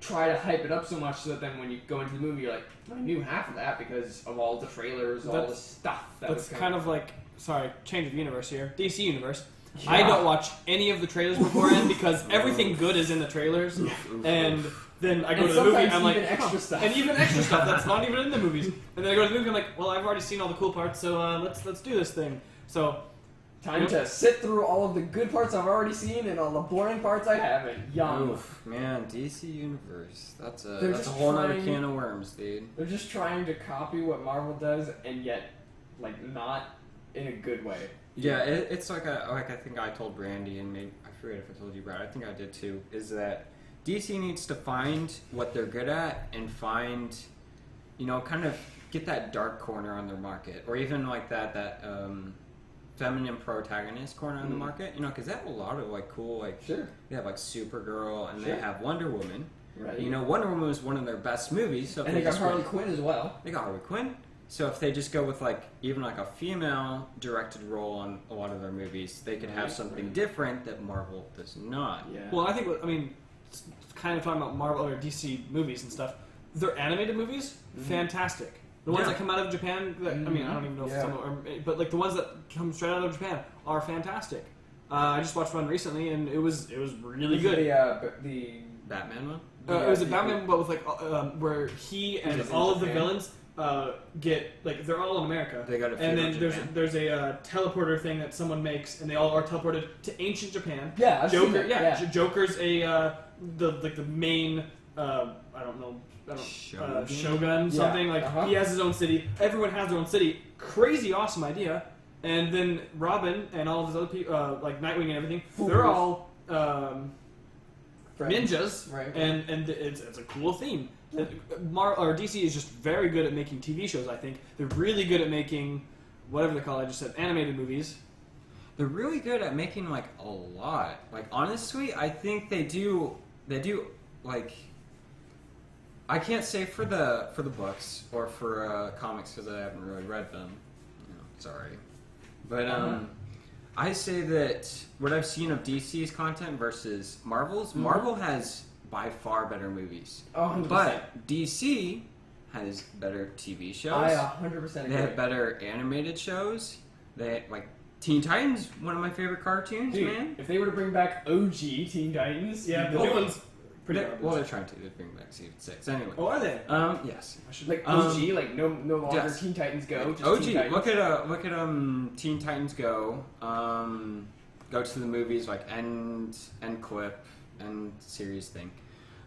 try to hype it up so much so that then when you go into the movie, you're like, I knew half of that because of all the trailers, all the stuff. That's kind of like, sorry, change of universe here, DC universe. Yeah. I don't watch any of the trailers beforehand because everything good is in the trailers, and then I go to the movie, I'm like, extra stuff. And even extra stuff that's not even in the movies. And then I go to the movie, I'm like, well, I've already seen all the cool parts, so let's do this thing. So time to sit through all of the good parts I've already seen and all the boring parts I haven't. Oof, man, DC Universe. That's a whole other can of worms, dude. They're just trying to copy what Marvel does, and yet, like, not in a good way. Yeah, it's like I think I told Brandy, and maybe I forget if I told you, Brad. I think I did too. Is that DC needs to find what they're good at and find, you know, kind of get that dark corner on their market, or even like that feminine protagonist corner on the market. You know, because they have a lot of like cool like they have like Supergirl and they have Wonder Woman. Right. You know, Wonder Woman was one of their best movies. So and they got Harley Quinn as well. They got Harley Quinn. So if they just go with like even like a female directed role on a lot of their movies, they could have something different that Marvel does not. Yeah. Well, I think kind of talking about Marvel or DC movies and stuff. Their animated movies, fantastic. The ones that come out of Japan, I mean, I don't even know if some are, but like the ones that come straight out of Japan are fantastic. I just watched one recently, and it was really good. The Batman one. It was a Batman, but with like where he and all of the villains get like they're all in America. They got a few and then there's a teleporter thing that someone makes, and they all are teleported to ancient Japan. Yeah, Joker. Joker's the main I don't know. Shogun something he has his own city. Everyone has their own city. Crazy awesome idea. And then Robin and all of his other people, like Nightwing and everything, they're all ninjas, right? And it's a cool theme. Or DC is just very good at making TV shows. I think they're really good at making whatever they call it. I just said animated movies. They're really good at making like a lot. Like honestly, I think they do like. I can't say for the books or for comics because I haven't really read them. You know, sorry, but I say that what I've seen of DC's content versus Marvel's, Marvel has by far better movies. 100%. But DC has better TV shows. I 100% agree. They have better animated shows. They like Teen Titans, one of my favorite cartoons, Dude, man. if they were to bring back OG Teen Titans, the new one's pretty garbage. Well, they're trying to bring back Season 6. Anyway. Oh, are they? Yes. Like OG, like no longer yes. Teen Titans Go. Just OG. Teen Titans. Look at Teen Titans Go. Go to the movies like end clip and series thing.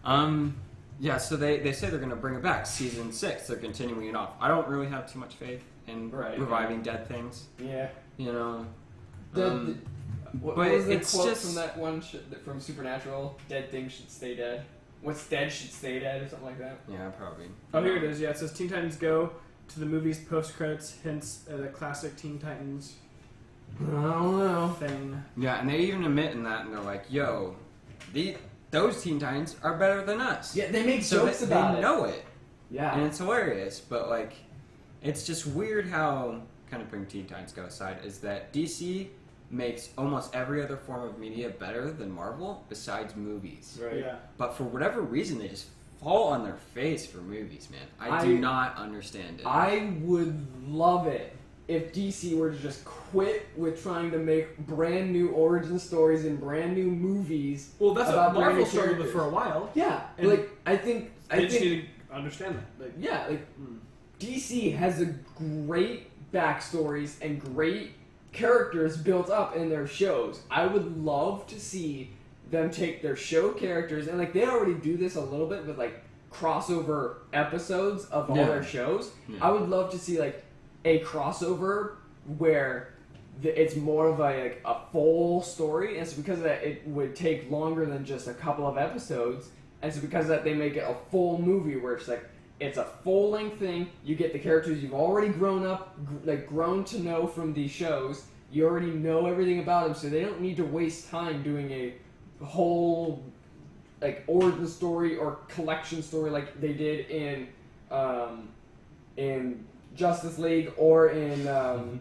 Yeah. So they say they're going to bring it back. Season 6. They're continuing it off. I don't really have too much faith in reviving dead things. Yeah. You know. What was the quote from that one from Supernatural? Dead things should stay dead. What's dead should stay dead, or something like that. Yeah, probably. Oh, here it is. Yeah, it says Teen Titans Go to the movies post credits hints at a classic Teen Titans. I don't know thing. Yeah, and they even admit in that, and they're like, "Yo, those Teen Titans are better than us." Yeah, they make jokes about it. They know it. Yeah, and it's hilarious. But like, it's just weird how kind of bring Teen Titans Go aside is that DC makes almost every other form of media better than Marvel besides movies. Right. Yeah. But for whatever reason, they just fall on their face for movies, man. I do not understand it. I would love it if DC were to just quit with trying to make brand new origin stories and brand new movies. Well, that's about what Marvel struggled with for a while. Yeah, and like I think need to understand that. Like, DC has a great backstories and great characters built up in their shows. I would love to see them take their show characters and like they already do this a little bit with like crossover episodes of all their shows. Yeah. I would love to see like a crossover where it's more of a full story, and so because of that it would take longer than just a couple of episodes, and so because of that they make it a full movie where it's like it's a full-length thing. You get the characters you've already grown to know from these shows. You already know everything about them, so they don't need to waste time doing a whole like origin story or collection story like they did in Justice League or in or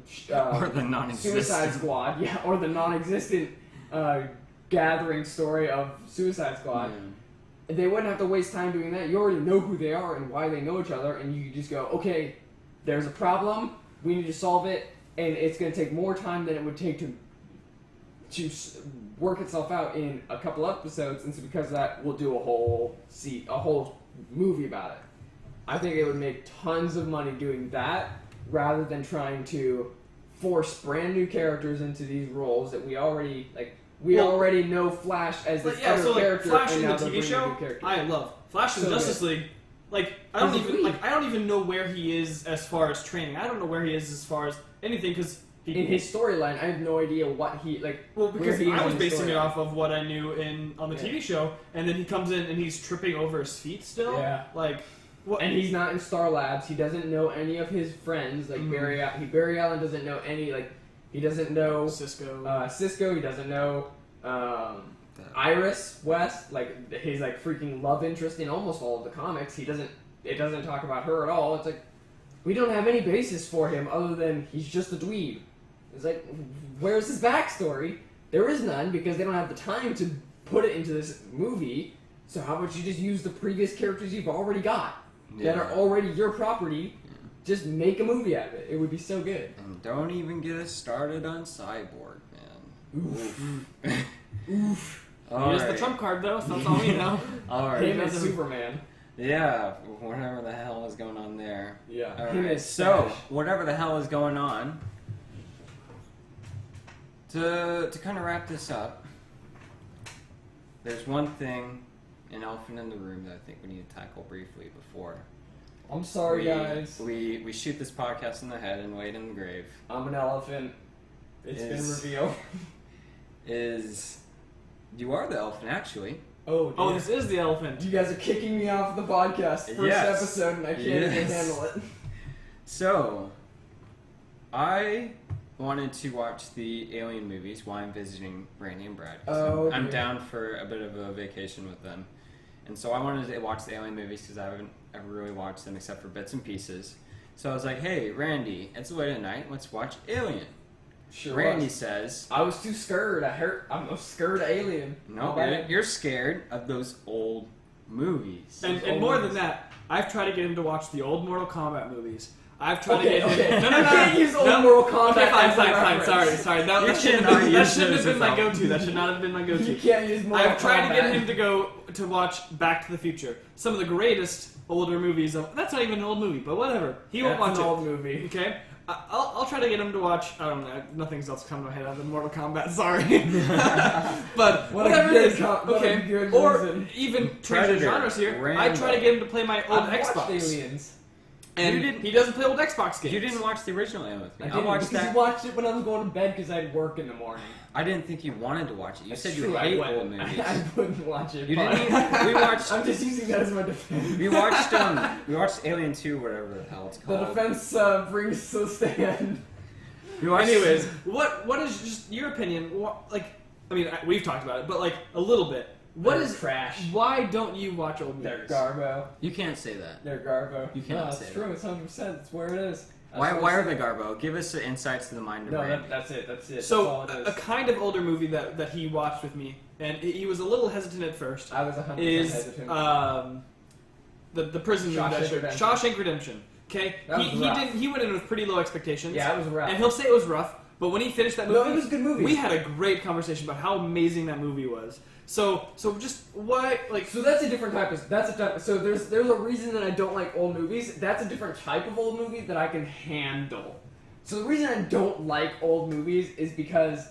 the non-existent Suicide Squad, or the non-existent gathering story of Suicide Squad. Yeah. They wouldn't have to waste time doing that. You already know who they are and why they know each other, and you just go, okay, there's a problem, we need to solve it, and it's going to take more time than it would take to work itself out in a couple episodes, and so because of that, we'll do a whole movie about it. I think it would make tons of money doing that, rather than trying to force brand new characters into these roles that we already already know Flash as this other character. Flash in the now TV show, I love Flash in Justice League. Like I don't even know where he is as far as training. I don't know where he is as far as anything because in his storyline, I have no idea what he like. Well, because I was basing it off of what I knew on the TV show, and then he comes in and he's tripping over his feet still. Yeah. Like And he's not in Star Labs. He doesn't know any of his friends. Like Barry Allen doesn't know any. Like he doesn't know Cisco. Cisco. He doesn't know Iris West. Like his like freaking love interest in almost all of the comics. It doesn't talk about her at all. It's like we don't have any basis for him other than he's just a dweeb. It's like where's his backstory? There is none because they don't have the time to put it into this movie. So how about you just use the previous characters you've already got? That are already your property, just make a movie out of it. It would be so good. And don't even get us started on Cyborg, man. Oof. Oof. Here's the trump card, though, so that's all we know. Alright. Him as Superman. Yeah, whatever the hell is going on there. Yeah. Alright, so, whatever the hell is going on, to kind of wrap this up, there's one thing, an elephant in the room, that I think we need to tackle briefly before. I'm sorry, guys. We shoot this podcast in the head and wait in the grave. I'm an elephant. It's been revealed. You are the elephant, actually. Oh, this is the elephant. You guys are kicking me off the podcast. First episode, and I can't even handle it. So, I wanted to watch the Alien movies while I'm visiting Brandy and Brad. I'm down for a bit of a vacation with them. And so I wanted to watch the Alien movies because I haven't ever really watched them except for bits and pieces. So I was like, hey, Randy, it's late at night. Let's watch Alien. Sure Randy says... I was too scared. I'm scared of Alien. No, you're scared of those old movies. And more than that, I've tried to get him to watch the old Mortal Kombat movies. I've tried to get him... No. You can't use old Mortal Kombat. Okay, fine. Sorry. That shouldn't have been my go-to. That should not have been my go-to. You can't use Mortal Kombat. I've tried to get him to go to watch Back to the Future. Some of the greatest older movies of... That's not even an old movie, but whatever. He won't watch it. That's an old movie. Okay? I'll try to get him to watch... I don't know. Nothing else coming to my head other than Mortal Kombat. Sorry. But whatever it is. Okay. Or even changing genres here. I try to get him to play my old Xbox. Aliens. And he doesn't play old Xbox games. You didn't watch the original Alien with me. I watched that. You watched it when I was going to bed because I had work in the morning. I didn't think you wanted to watch it. You said true, you hate old movies. I wouldn't watch it. You didn't. We watched. I'm just using that as my defense. We watched Alien 2, whatever the hell it's called. The defense brings to the stand. Anyways, what is just your opinion? We've talked about it, but like a little bit. What is trash? Why don't you watch old movies? They're garbo. You can't say that. They're garbo. You cannot say it's true. that. It's 100%. It's where it is. Why are they garbo? Give us the insights to the mind of Randy. That's it. So that's all it a is. kind of older movie that he watched with me, and he was a little hesitant at first. I was 100% hesitant. The prison movie, Shawshank Redemption. Okay, he went in with pretty low expectations. Yeah, it was rough. And he'll say it was rough, but when he finished that movie, it was a good movie. We had a great conversation about how amazing that movie was. So just why like? So that's a different type of. So there's a reason that I don't like old movies. That's a different type of old movie that I can handle. So the reason I don't like old movies is because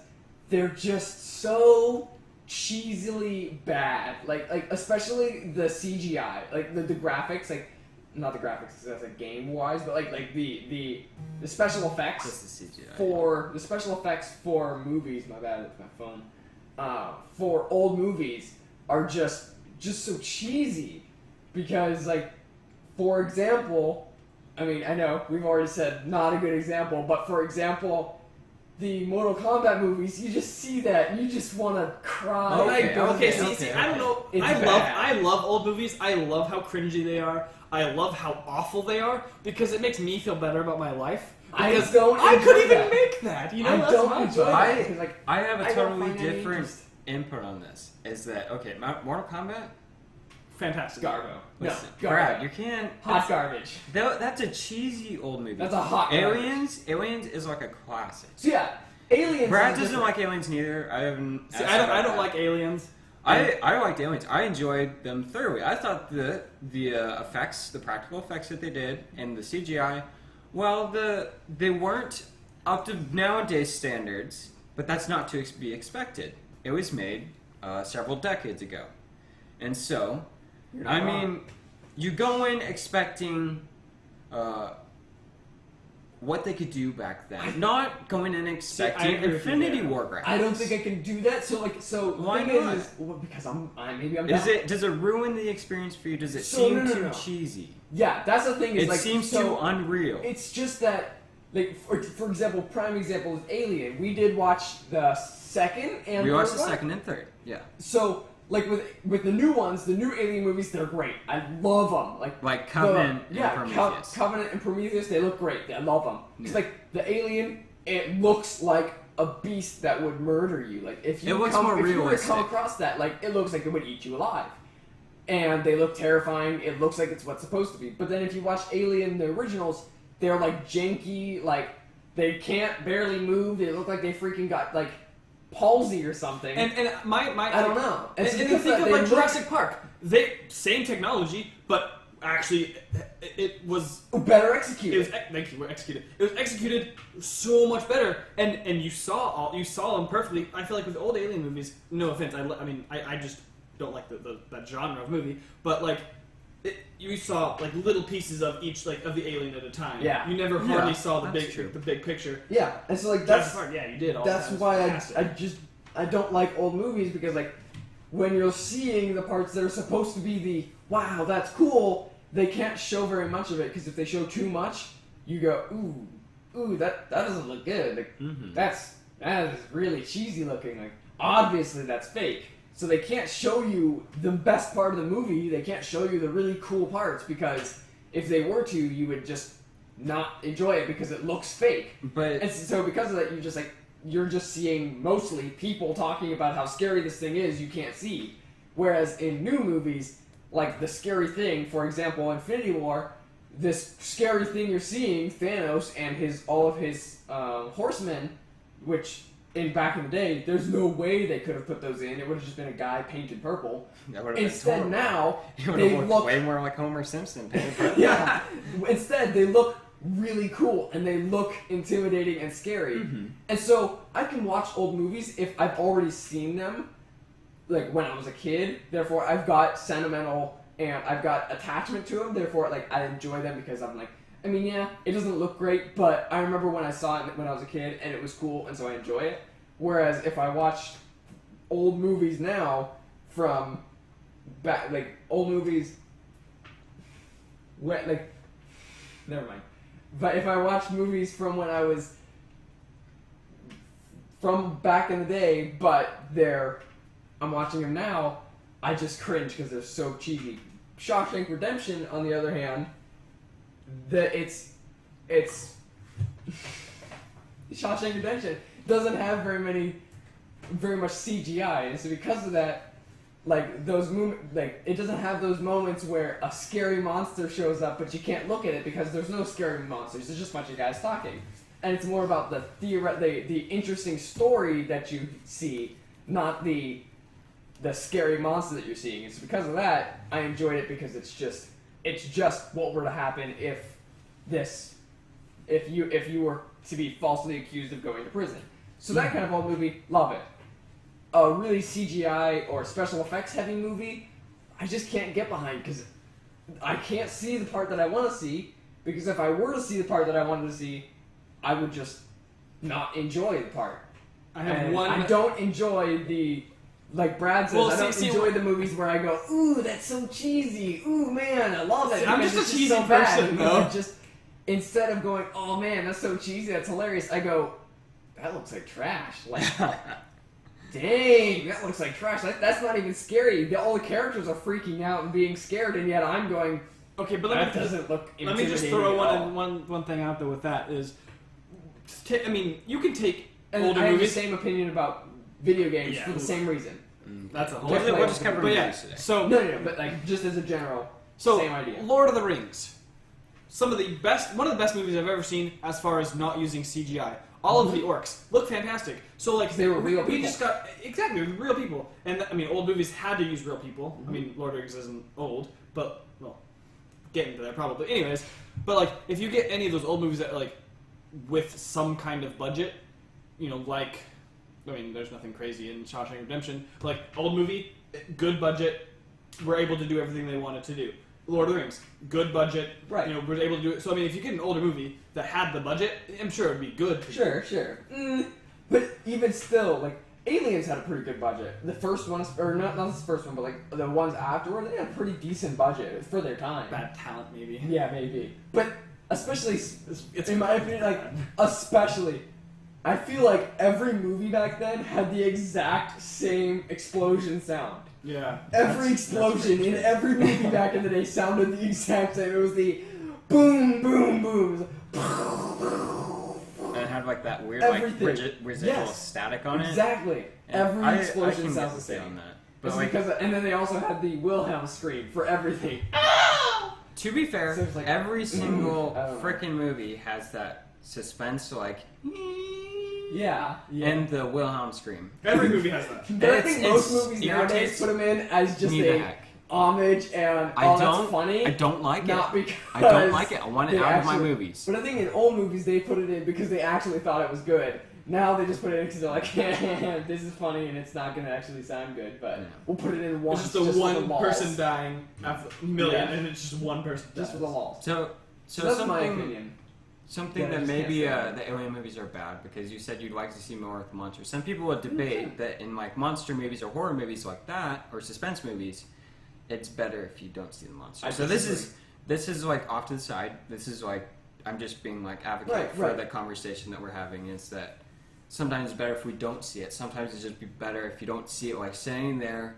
they're just so cheesily bad. Like especially the CGI, like the graphics, like not the graphics because that's game wise, but like the special effects Just the CGI. for the special effects for movies. My bad, it's my phone. For old movies are just so cheesy because, like, for example, I mean, I know we've already said not a good example, but for example, the Mortal Kombat movies, you just see that and you just want to cry. See, I don't know. I love old movies. I love how cringy they are. I love how awful they are because it makes me feel better about my life. Because I couldn't even make that. You know, I don't enjoy that. I have a totally different input on this. Is that okay? Mortal Kombat, fantastic. Garbo. Listen, No, Brad, you can't. Hot garbage. That's a cheesy old movie. That's a hot garbage. Aliens is like a classic. So yeah, Aliens. Brad doesn't like Aliens neither. I don't like Aliens. I liked Aliens. I enjoyed them thoroughly. I thought the effects, the practical effects that they did, and the CGI. Well, they weren't up to nowadays standards, but that's not to be expected. It was made several decades ago. And so, I mean, you go in expecting what they could do back then. Not going and expecting agree with you Infinity there. War graphics. I don't think I can do that. So Why thing not? Well, because maybe I'm. Does down. it ruin the experience for you? Does it So, seem no. too cheesy? Yeah, that's the thing. Is It like seems so, too unreal. It's just that, like, for example, prime example is Alien. We did watch the second and We watched third the one. second and third. Yeah. So, like with the new ones, the new Alien movies, they're great. I love them. Like Covenant and yeah, Prometheus. Covenant and Prometheus, they look great. I love them. It's like the Alien, it looks like a beast that would murder you. Like if you It looks come, more if you were to realistic. come across that, like it looks like it would eat you alive. And they look terrifying. It looks like it's what's supposed to be. But then if you watch Alien, the originals, they're like janky. Like they can't barely move. They look like they freaking got like palsy or something. And my I don't know. And It's then because think of they like look- Jurassic Park. They same technology, but actually it was. better It executed. was thank you. Executed. It was executed so much better, and you saw them perfectly. I feel like with old Alien movies, no offense, I just don't like that genre of movie, but like you saw like little pieces of each like of the alien at a time. Yeah. You never hardly Yeah, saw the that's true. big picture. Yeah, and so like Jurassic that's Park, yeah, you did. All that's that. It was why fantastic. I don't like old movies because like when you're seeing the parts that are supposed to be the wow that's cool, they can't show very much of it because if they show too much, you go ooh that doesn't look good. Like that is really cheesy looking. Like obviously that's fake. So they can't show you the best part of the movie. They can't show you the really cool parts because if they were to, you would just not enjoy it because it looks fake. But And so because of that, you're just seeing mostly people talking about how scary this thing is you can't see. Whereas in new movies, like the scary thing, for example, Infinity War, this scary thing you're seeing, Thanos and all of his horsemen, which back in the day, there's no way they could have put those in. It would have just been a guy painted purple. that would have Instead been now, it would they have looked look way more like Homer Simpson. painted purple. yeah. Instead, they look really cool and they look intimidating and scary. And so I can watch old movies if I've already seen them, like when I was a kid. Therefore, I've got sentimental and I've got attachment to them. Therefore, like I enjoy them because I'm like, I mean, yeah, it doesn't look great, but I remember when I saw it when I was a kid and it was cool, and so I enjoy it. Whereas if I watched old movies now from back, like old movies, never mind. But if I watch movies from when I was from back in the day, but I'm watching them now, I just cringe because they're so cheesy. Shawshank Redemption, on the other hand, it's Shawshank Redemption doesn't have very much CGI, and so because of that, like it doesn't have those moments where a scary monster shows up, but you can't look at it because there's no scary monsters. There's just a bunch of guys talking, and it's more about the interesting story that you see, not the scary monster that you're seeing. It's because of that I enjoyed it because it's just what were to happen if you were to be falsely accused of going to prison. So that kind of old movie, love it. A really CGI or special effects heavy movie, I just can't get behind because I can't see the part that I want to see, because if I were to see the part that I wanted to see, I would just not enjoy the part. I don't enjoy the, like Brad says, I don't enjoy the movies where I go, ooh, that's so cheesy, ooh man, I love it. I'm because just a it's cheesy so bad. person, Because though. just instead of going, oh man, that's so cheesy, that's hilarious, I go, that looks like trash. Like, dang, that looks like trash. That's not even scary. All the characters are freaking out and being scared, and yet I'm going, Okay, but that doesn't look intimidating. let me just throw at all. one thing out there with that is, you can take And older I have the movies. same opinion about video games Yeah. for the same reason. That's a whole. We'll just cover But yeah, movies today. so No, but like just as a general, same idea. Lord of the Rings, one of the best movies I've ever seen as far as not using CGI. All of the orcs look fantastic. So like They were real we people. just got exactly real people, and old movies had to use real people. I mean, Lord of the Rings isn't old, but well, getting to that probably. Anyways, but like if you get any of those old movies that like with some kind of budget, there's nothing crazy in Shawshank Redemption. Like old movie, good budget, were able to do everything they wanted to do. Lord of the Rings, good budget, Right. You know, we're able to do it. So I mean, if you get an older movie that had the budget, I'm sure it'd be good. Sure. But even still, like, Aliens had a pretty good budget. The first one, or not the first one, but like the ones afterward, they had a pretty decent budget for their time. Bad talent, maybe. Yeah, maybe. But especially, It's in my opinion, like, especially, I feel like every movie back then had the exact same explosion sound. Yeah. Every explosion in every movie back in the day sounded the exact same. It was the boom, boom, boom. And it had like that weird Everything. like residual Yes. static on it. Exactly. And Every I explosion can sounds get the same. on that. But It's like, because, and then they also had the Wilhelm scream for everything. to be fair, So it's like, every single I don't know. freaking movie has that suspense, like, Yeah. and the Wilhelm scream. Every movie has that. But I It's- think most it's movies nowadays irritates put them in as just me the a heck. homage and I that's don't. funny. I don't like not it. because I don't like it. I want it they out of my actually- movies. But I think in old movies they put it in because they actually thought it was good. Now they just put it in because they're like, this is funny and it's not going to actually sound good, but Yeah. we'll put it in once. It's just for the one lulz. person dying after a million, Yeah. and it's just one person. Just for dies. the lulz. So That's my something opinion. something Yeah, I that just maybe can't stand the alien movies are bad because you said you'd like to see more with the monsters. Some people would debate that in like monster movies or horror movies like that or suspense movies, it's better if you don't see the monsters. I So this is like off to the side. This is like I'm just being like advocate Right, for right. the conversation that we're having is that sometimes it's better if we don't see it. Sometimes it's just be better if you don't see it like sitting there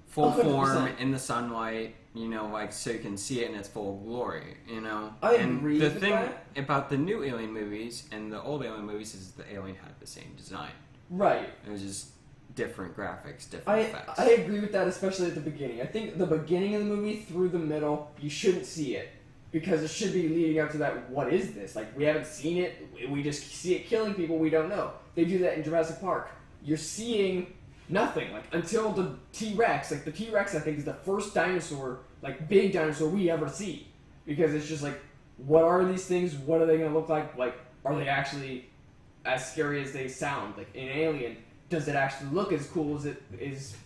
full 100%. form in the sunlight, you know, like so you can see it in its full glory, you know. I and agree the with thing that. about the new Alien movies and the old Alien movies is the alien had the same design. Right. It was just different graphics, different I effects. agree with that, especially at the beginning. I think the beginning of the movie through the middle, you shouldn't see it. Because it should be leading up to that, what is this? Like, we haven't seen it, we just see it killing people, we don't know. They do that in Jurassic Park. You're seeing nothing, like, until the T-Rex. Like, the T-Rex, I think, is the first dinosaur, like, big dinosaur we ever see. Because it's just like, what are these things? What are they going to look like? Like, are they actually as scary as they sound? Like, in Alien, does it actually look as cool as it is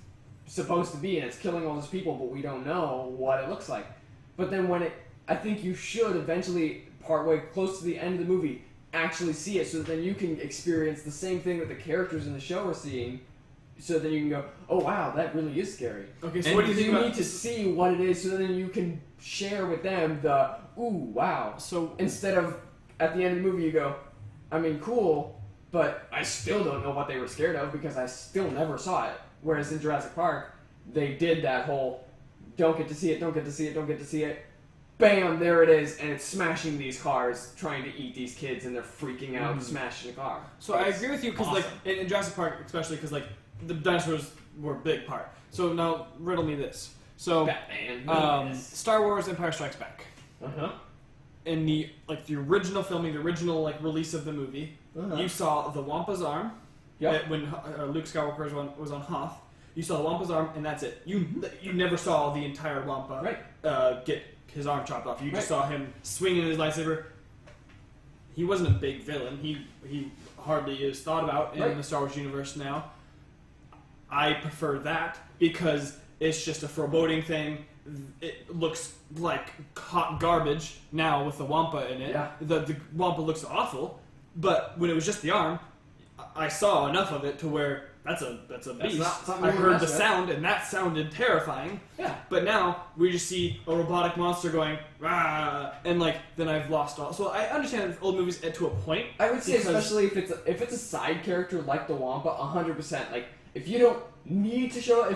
supposed to be? And it's killing all those people, but we don't know what it looks like. But then when I think you should eventually, partway close to the end of the movie, actually see it so that then you can experience the same thing that the characters in the show are seeing, so then you can go, oh wow, that really is scary. Okay, so And what do you think You about need to see what it is so then you can share with them the, ooh, wow. So Instead of, at the end of the movie, you go, I mean, cool, but I still don't know what they were scared of because I still never saw it. Whereas in Jurassic Park, they did that whole, don't get to see it, don't get to see it, don't get to see it. Bam, there it is, and it's smashing these cars, trying to eat these kids, and they're freaking out, smashing the car. So I agree with you because, awesome. like, in Jurassic Park, especially because, like, the dinosaurs were a big part. So now, riddle me this. So, Batman. Star Wars: Empire Strikes Back. Uh-huh. In the original filming, the original like release of the movie, Uh-huh. you saw the Wampa's arm. Yep. When Luke Skywalker was on Hoth, you saw the Wampa's arm, and that's it. You never saw the entire Wampa get his arm chopped off. You just saw him swinging his lightsaber. He wasn't a big villain. He hardly is thought about in the Star Wars universe now. I prefer that because it's just a foreboding thing. It looks like hot garbage now with the Wampa in it. Yeah. The Wampa looks awful, but when it was just the arm, I saw enough of it to where that's a beast. not something I you wanna heard the mess with. sound, and that sounded terrifying. Yeah. But now we just see a robotic monster going rah, and like then I've lost all. So I understand old movies to a point. I would say, because- especially if it's a side character like the Wampa, 100%. Like, if you don't need to show it,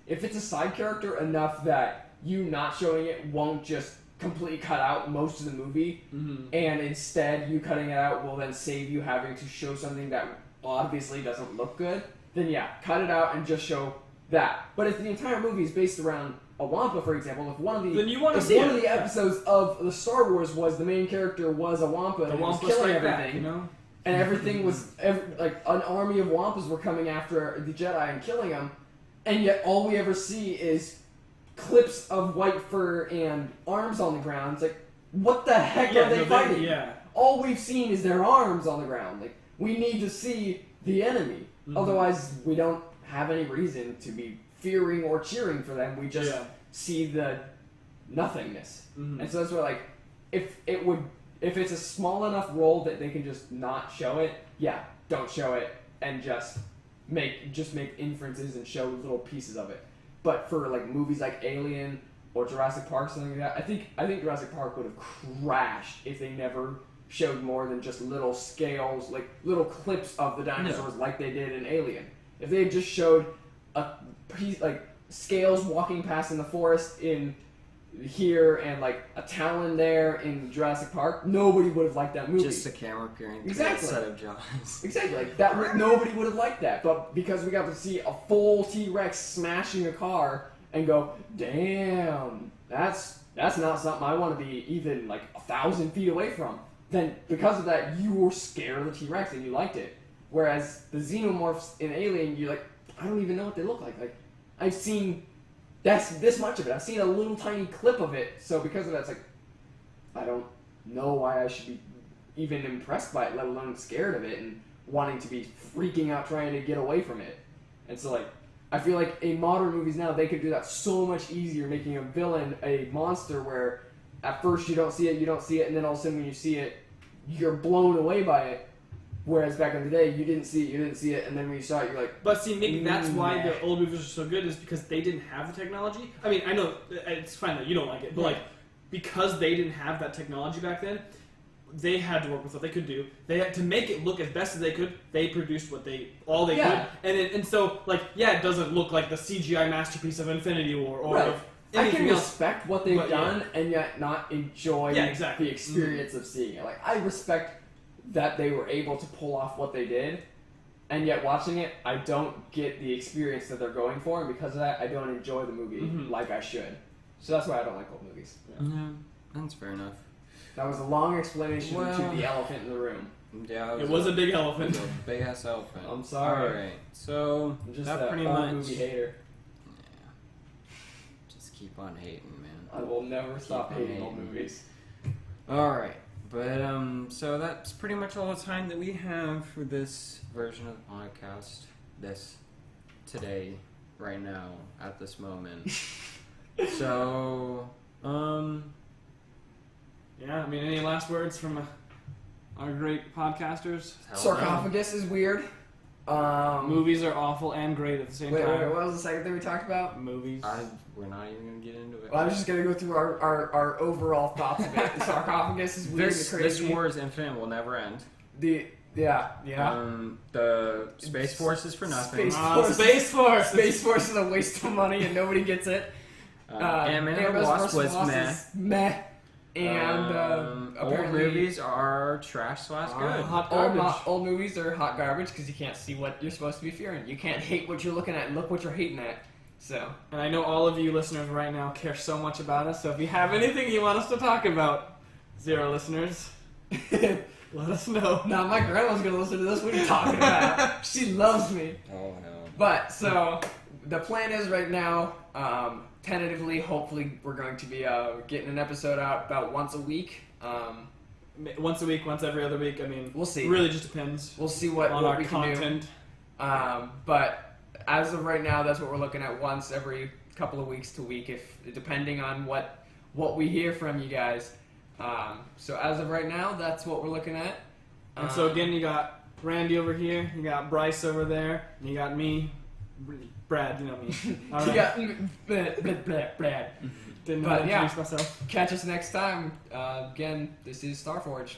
if it's a side character enough that you not showing it won't just completely cut out most of the movie, and instead you cutting it out will then save you having to show something that obviously doesn't look good, then yeah, cut it out and just show that. But if the entire movie is based around a Wampa, for example, if one of the Then you wanna if see one it. of the episodes of the Star Wars was the main character was a Wampa and The he was Wampa killing strike back, everything, you know. and everything was like an army of Wampas were coming after the Jedi and killing them, and yet all we ever see is clips of white fur and arms on the ground. It's like, what the heck are they fighting? Yeah. All we've seen is their arms on the ground. Like, we need to see the enemy. Otherwise, we don't have any reason to be fearing or cheering for them. We just see the nothingness. Mm-hmm. And so that's where, like, if it's a small enough role that they can just not show it, yeah, don't show it and just make inferences and show little pieces of it. But for like movies like Alien or Jurassic Park, something like that, I think Jurassic Park would have crashed if they never showed more than just little scales, like little clips of the dinosaurs, like they did in Alien. If they had just showed a piece, like scales walking past in the forest in here and like a talon there in Jurassic Park, nobody would have liked that movie. Just the camera appearing through Exactly. a set of jaws. Exactly, like that. Nobody would have liked that, but because we got to see a full T-Rex smashing a car and go, damn, that's not something I want to be even like 1,000 feet away from. Then because of that, you were scared of the T-Rex and you liked it. Whereas the xenomorphs in Alien, you're like, I don't even know what they look like. Like I've seen this much of it. I've seen a little tiny clip of it. So because of that, it's like I don't know why I should be even impressed by it, let alone scared of it and wanting to be freaking out trying to get away from it. And so like I feel like in modern movies now they could do that so much easier, making a villain a monster where at first you don't see it, and then all of a sudden when you see it, you're blown away by it. Whereas back in the day, you didn't see it, and then when you saw it, you're like... But see, maybe that's why the old movies are so good, is because they didn't have the technology. I mean, I know it's fine that you don't like it, but like, because they didn't have that technology back then, they had to work with what they could do. They had to make it look as best as they could. They produced all they could, and so like, yeah, it doesn't look like the CGI masterpiece of Infinity War or of I can else. respect what they've done and yet not enjoy the experience of seeing it. Like I respect that they were able to pull off what they did, and yet watching it, I don't get the experience that they're going for, and because of that, I don't enjoy the movie like I should. So that's why I don't like old movies. Yeah, that's fair enough. That was a long explanation to the elephant in the room. Yeah, it was a big elephant. It was a big ass elephant. I'm sorry. Alright, so I'm just that pretty old much. movie hater. Yeah. Just keep on hating, man. I will never stop hating old movies. Alright. But, so that's pretty much all the time that we have for this version of the podcast. Today, right now, at this moment. So, yeah, I mean, any last words from our great podcasters? Sarcophagus is weird. Movies are awful and great at the same time. Wait, what was the second thing we talked about? Movies. we're not even going to get into it. Well, I was just going to go through our overall thoughts of it. The Sarcophagus is weird and crazy. This war is infinite, will never end. The Space Force is for nothing. Space Force is a waste of money and nobody gets it. Ant-Man and the Wasp was meh. And old movies are trash / good. Hot garbage. Old movies are hot garbage because you can't see what you're supposed to be fearing. You can't hate what you're looking at and look what you're hating at. So. And I know all of you listeners right now care so much about us, so if you have anything you want us to talk about, 0 listeners, let us know. Nah, my grandma's gonna listen to this. What are you talking about? She loves me. Oh, no. But, so, the plan is right now, tentatively, hopefully, we're going to be getting an episode out about once a week. Once a week, once every other week. I mean, we'll see. It really just depends. We'll see what our we content. Can do. But as of right now, that's what we're looking at, once every couple of weeks to week, if depending on what we hear from you guys. So as of right now, that's what we're looking at. And so again, you got Randy over here, you got Bryce over there, and you got me, Brad. You know me. All right. You got Brad. Didn't know how to introduce myself. Catch us next time. Again, this is Starforge.